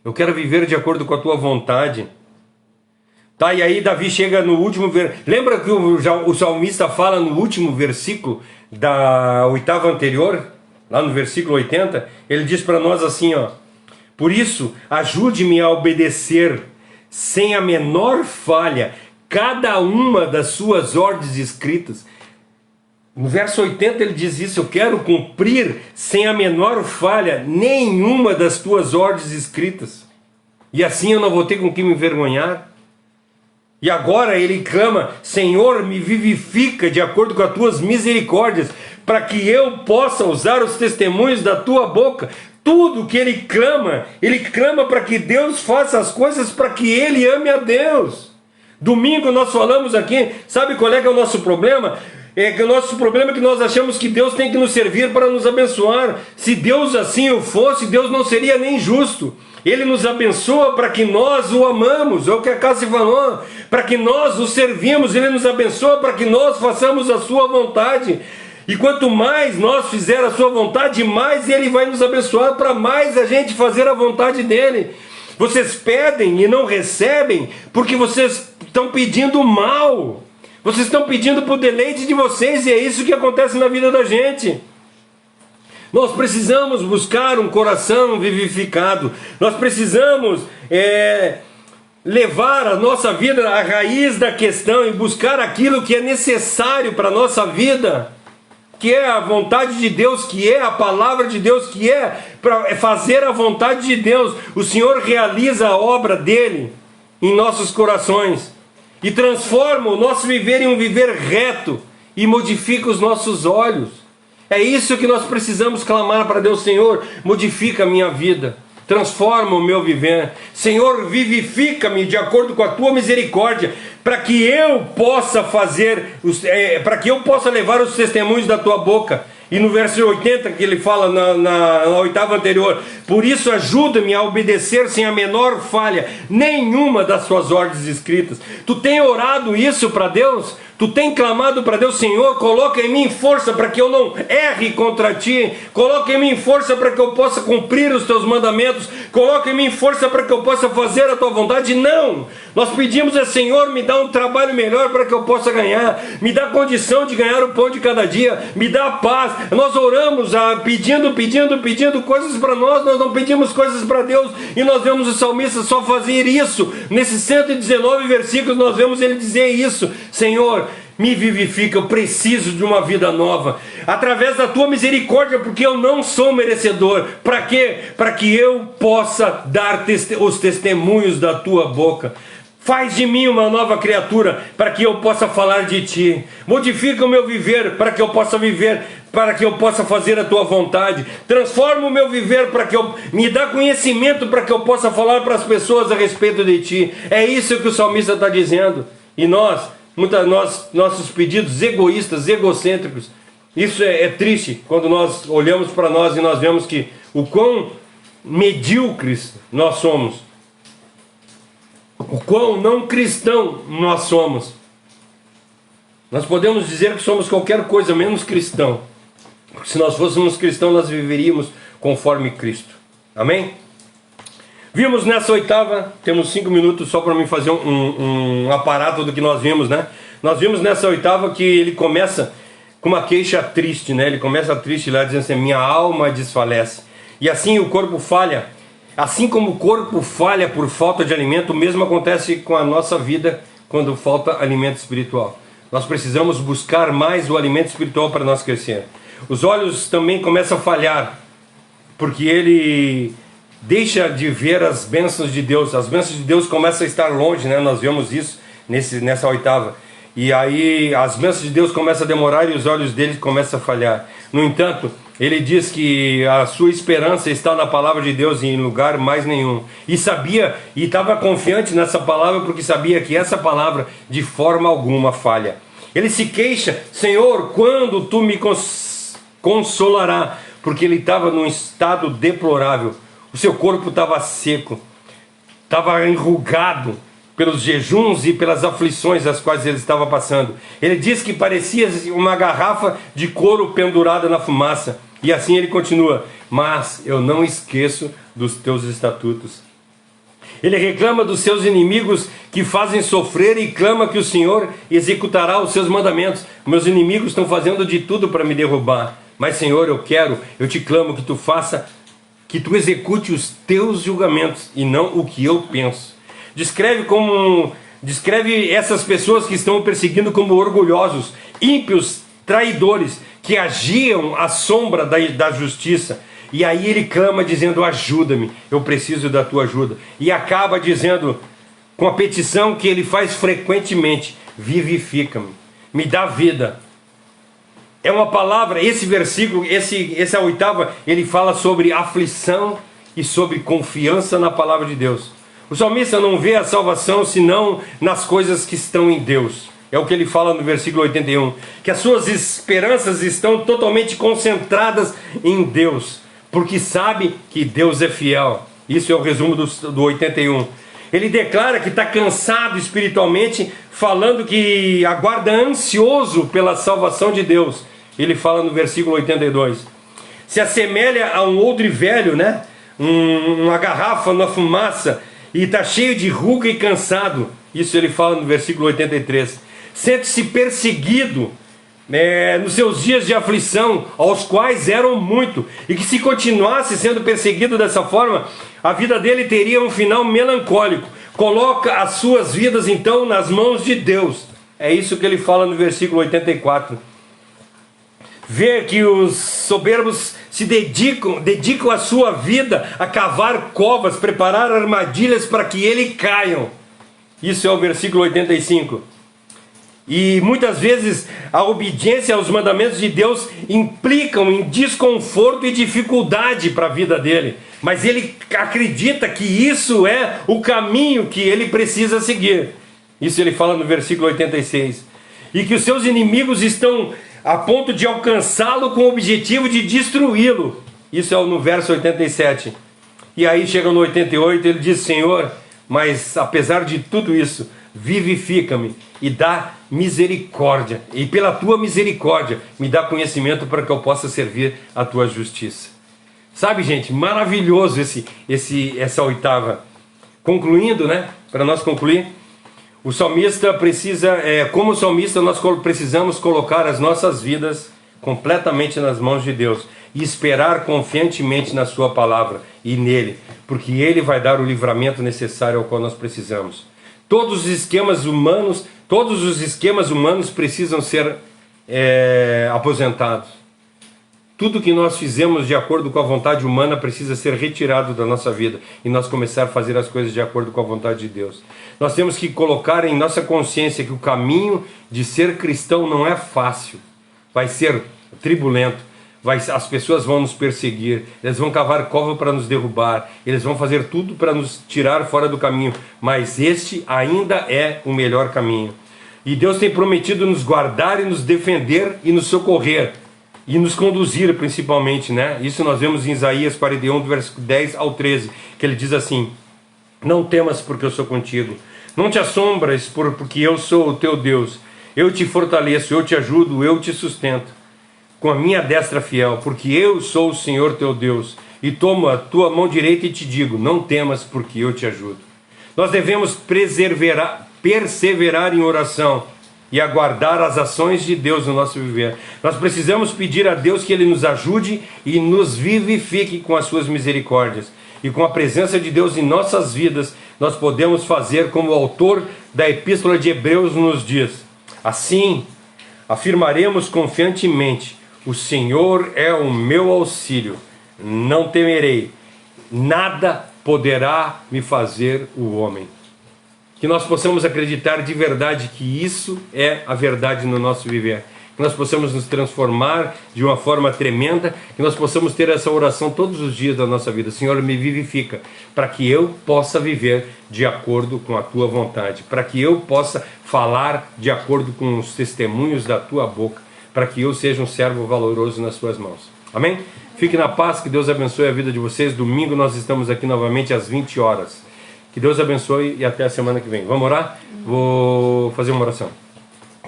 Eu quero viver de acordo com a tua vontade. Tá, e aí Davi chega no último versículo. Lembra que o salmista fala no último versículo da oitava anterior? Lá no versículo 80, ele diz para nós assim, ó: por isso, ajude-me a obedecer sem a menor falha cada uma das suas ordens escritas. No verso 80 ele diz isso: eu quero cumprir sem a menor falha nenhuma das tuas ordens escritas. E assim eu não vou ter com que me envergonhar. E agora ele clama: Senhor, me vivifica de acordo com as tuas misericórdias, para que eu possa usar os testemunhos da tua boca. Tudo que ele clama para que Deus faça as coisas para que ele ame a Deus. Domingo nós falamos aqui, sabe qual é que é o nosso problema? É que o nosso problema é que nós achamos que Deus tem que nos servir para nos abençoar. Se Deus assim o fosse, Deus não seria nem justo. Ele nos abençoa para que nós o amamos, é o que a Cássia falou, para que nós o servimos. Ele nos abençoa para que nós façamos a sua vontade. E quanto mais nós fizer a sua vontade, mais Ele vai nos abençoar, para mais a gente fazer a vontade dEle. Vocês pedem e não recebem porque vocês estão pedindo mal. Vocês estão pedindo para o deleite de vocês, e é isso que acontece na vida da gente. Nós precisamos buscar um coração vivificado. Nós precisamos levar a nossa vida à raiz da questão e buscar aquilo que é necessário para a nossa vida, que é a vontade de Deus, que é a palavra de Deus, que é para fazer a vontade de Deus. O Senhor realiza a obra dele em nossos corações e transforma o nosso viver em um viver reto e modifica os nossos olhos. É isso que nós precisamos clamar para Deus: Senhor, modifica a minha vida, transforma o meu viver. Senhor, vivifica-me de acordo com a tua misericórdia, para que eu possa para que eu possa levar os testemunhos da tua boca. E no verso 80 que ele fala na oitava anterior: por isso ajuda-me a obedecer sem a menor falha nenhuma das suas ordens escritas. Tu tem orado isso para Deus? Tu tem clamado para Deus: Senhor, coloca em mim força para que eu não erre contra ti. Coloca em mim força para que eu possa cumprir os teus mandamentos. Coloca em mim força para que eu possa fazer a tua vontade. Não! Nós pedimos a Senhor, me dá um trabalho melhor para que eu possa ganhar. Me dá condição de ganhar o pão de cada dia. Me dá paz. Nós oramos pedindo coisas para nós. Nós não pedimos coisas para Deus. E nós vemos o salmista só fazer isso. Nesses 119 versículos nós vemos ele dizer isso: Senhor, me vivifica, eu preciso de uma vida nova, através da tua misericórdia, porque eu não sou merecedor. Para quê? Para que eu possa dar os testemunhos da tua boca. Faz de mim uma nova criatura, para que eu possa falar de ti. Modifica o meu viver, para que eu possa viver, para que eu possa fazer a tua vontade. Transforma o meu viver, para que eu me dá conhecimento, para que eu possa falar para as pessoas a respeito de ti. É isso que o salmista está dizendo. E nossos pedidos egoístas, egocêntricos, isso é triste quando nós olhamos para nós e nós vemos que o quão medíocres nós somos, o quão não cristão nós somos. Nós podemos dizer que somos qualquer coisa menos cristão, porque se nós fôssemos cristãos nós viveríamos conforme Cristo. Amém? Vimos nessa oitava, temos 5 minutos só para mim fazer um aparato do que nós vimos, né? Nós vimos nessa oitava que ele começa com uma queixa triste, né? Ele começa triste lá dizendo assim: minha alma desfalece. E assim o corpo falha. Assim como o corpo falha por falta de alimento, o mesmo acontece com a nossa vida quando falta alimento espiritual. Nós precisamos buscar mais o alimento espiritual para nós crescer. Os olhos também começam a falhar, porque ele deixa de ver as bênçãos de Deus. As bênçãos de Deus começam a estar longe, né? Nós vemos isso nessa oitava. E aí as bênçãos de Deus começam a demorar e os olhos dele começam a falhar. No entanto, ele diz que a sua esperança está na palavra de Deus e em lugar mais nenhum. E sabia, e estava confiante nessa palavra, porque sabia que essa palavra de forma alguma falha. Ele se queixa: Senhor, quando tu me consolará? Porque ele estava num estado deplorável. O seu corpo estava seco, estava enrugado pelos jejuns e pelas aflições as quais ele estava passando. Ele diz que parecia uma garrafa de couro pendurada na fumaça. E assim ele continua: mas eu não esqueço dos teus estatutos. Ele reclama dos seus inimigos que fazem sofrer e clama que o Senhor executará os seus mandamentos. Meus inimigos estão fazendo de tudo para me derrubar. Mas Senhor, eu te clamo que tu faça, que tu execute os teus julgamentos e não o que eu penso. Descreve essas pessoas que estão perseguindo como orgulhosos, ímpios, traidores, que agiam à sombra da justiça. E aí ele clama dizendo: ajuda-me, eu preciso da tua ajuda. E acaba dizendo, com a petição que ele faz frequentemente: vivifica-me, me dá vida. É uma palavra, esse versículo, essa oitava, ele fala sobre aflição e sobre confiança na palavra de Deus. O salmista não vê a salvação senão nas coisas que estão em Deus. É o que ele fala no versículo 81, que as suas esperanças estão totalmente concentradas em Deus, porque sabe que Deus é fiel. Isso é o resumo do 81. Ele declara que está cansado espiritualmente, falando que aguarda ansioso pela salvação de Deus. Ele fala no versículo 82. Se assemelha a um odre velho, né? Uma garrafa na fumaça, e está cheio de ruga e cansado. Isso ele fala no versículo 83. Sente-se perseguido nos seus dias de aflição, aos quais eram muito, e que se continuasse sendo perseguido dessa forma, a vida dele teria um final melancólico. Coloca as suas vidas então nas mãos de Deus. É isso que ele fala no versículo 84. Vê que os soberbos se dedicam a sua vida a cavar covas, preparar armadilhas para que ele caiam. Isso é o versículo 85. E muitas vezes a obediência aos mandamentos de Deus implicam em desconforto e dificuldade para a vida dele. Mas ele acredita que isso é o caminho que ele precisa seguir. Isso ele fala no versículo 86. E que os seus inimigos estão a ponto de alcançá-lo com o objetivo de destruí-lo. Isso é no verso 87. E aí chega no 88, ele diz: Senhor, mas apesar de tudo isso, vivifica-me e dá misericórdia, e pela tua misericórdia me dá conhecimento para que eu possa servir a tua justiça. Sabe, gente, maravilhoso essa oitava. Concluindo, né, para nós concluir, o salmista precisa, como salmista, nós precisamos colocar as nossas vidas completamente nas mãos de Deus e esperar confiantemente na sua palavra e nele, porque ele vai dar o livramento necessário ao qual nós precisamos. Todos os esquemas humanos precisam ser aposentados. Tudo que nós fizemos de acordo com a vontade humana precisa ser retirado da nossa vida e nós começar a fazer as coisas de acordo com a vontade de Deus. Nós temos que colocar em nossa consciência que o caminho de ser cristão não é fácil, vai ser tribulento, as pessoas vão nos perseguir, eles vão cavar cova para nos derrubar, eles vão fazer tudo para nos tirar fora do caminho, mas este ainda é o melhor caminho. E Deus tem prometido nos guardar e nos defender e nos socorrer. E nos conduzir principalmente, né? Isso nós vemos em Isaías 41, do verso 10 ao 13, que ele diz assim: não temas porque eu sou contigo, não te assombras porque eu sou o teu Deus, eu te fortaleço, eu te ajudo, eu te sustento com a minha destra fiel, porque eu sou o Senhor teu Deus, e tomo a tua mão direita e te digo: não temas porque eu te ajudo. Nós devemos perseverar em oração e aguardar as ações de Deus no nosso viver. Nós precisamos pedir a Deus que Ele nos ajude e nos vivifique com as suas misericórdias. E com a presença de Deus em nossas vidas, nós podemos fazer como o autor da Epístola de Hebreus nos diz: Assim, afirmaremos confiantemente: o Senhor é o meu auxílio, não temerei, nada poderá me fazer o homem. Que nós possamos acreditar de verdade que isso é a verdade no nosso viver. Que nós possamos nos transformar de uma forma tremenda, que nós possamos ter essa oração todos os dias da nossa vida. Senhor, me vivifica, para que eu possa viver de acordo com a Tua vontade, para que eu possa falar de acordo com os testemunhos da Tua boca, para que eu seja um servo valoroso nas Tuas mãos. Amém? Fique na paz, que Deus abençoe a vida de vocês. Domingo nós estamos aqui novamente às 20 horas. Que Deus abençoe e até a semana que vem. Vamos orar? Vou fazer uma oração.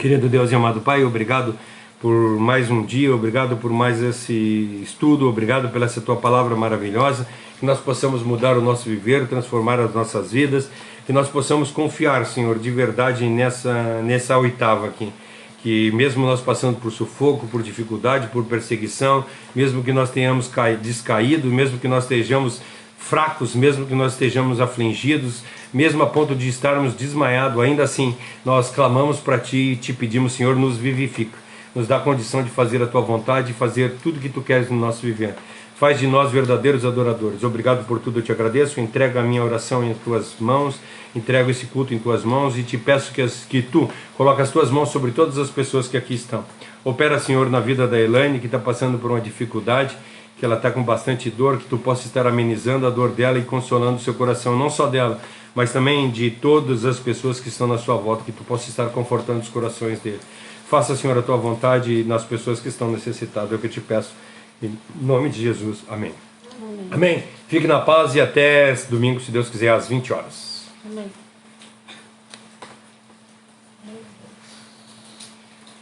Querido Deus e amado Pai, obrigado por mais um dia, obrigado por mais esse estudo, obrigado pela essa Tua palavra maravilhosa, que nós possamos mudar o nosso viver, transformar as nossas vidas, que nós possamos confiar, Senhor, de verdade nessa oitava aqui. Que mesmo nós passando por sufoco, por dificuldade, por perseguição, mesmo que nós tenhamos descaído, mesmo que nós estejamos fracos, mesmo que nós estejamos afligidos, mesmo a ponto de estarmos desmaiados, ainda assim nós clamamos para Ti e Te pedimos, Senhor, nos vivifica, nos dá a condição de fazer a Tua vontade e fazer tudo que Tu queres no nosso viver. Faz de nós verdadeiros adoradores. Obrigado por tudo, eu te agradeço. Entrego a minha oração em Tuas mãos, entrego esse culto em Tuas mãos e te peço que Tu coloque as Tuas mãos sobre todas as pessoas que aqui estão. Opera, Senhor, na vida da Elaine, que está passando por uma dificuldade, que ela está com bastante dor, que Tu possa estar amenizando a dor dela e consolando o seu coração, não só dela, mas também de todas as pessoas que estão na sua volta, que Tu possa estar confortando os corações dele. Faça, Senhor, a Tua vontade nas pessoas que estão necessitadas, é o que eu te peço. Em nome de Jesus, amém. Amém. Amém. Fique na paz e até domingo, se Deus quiser, às 20 horas. Amém.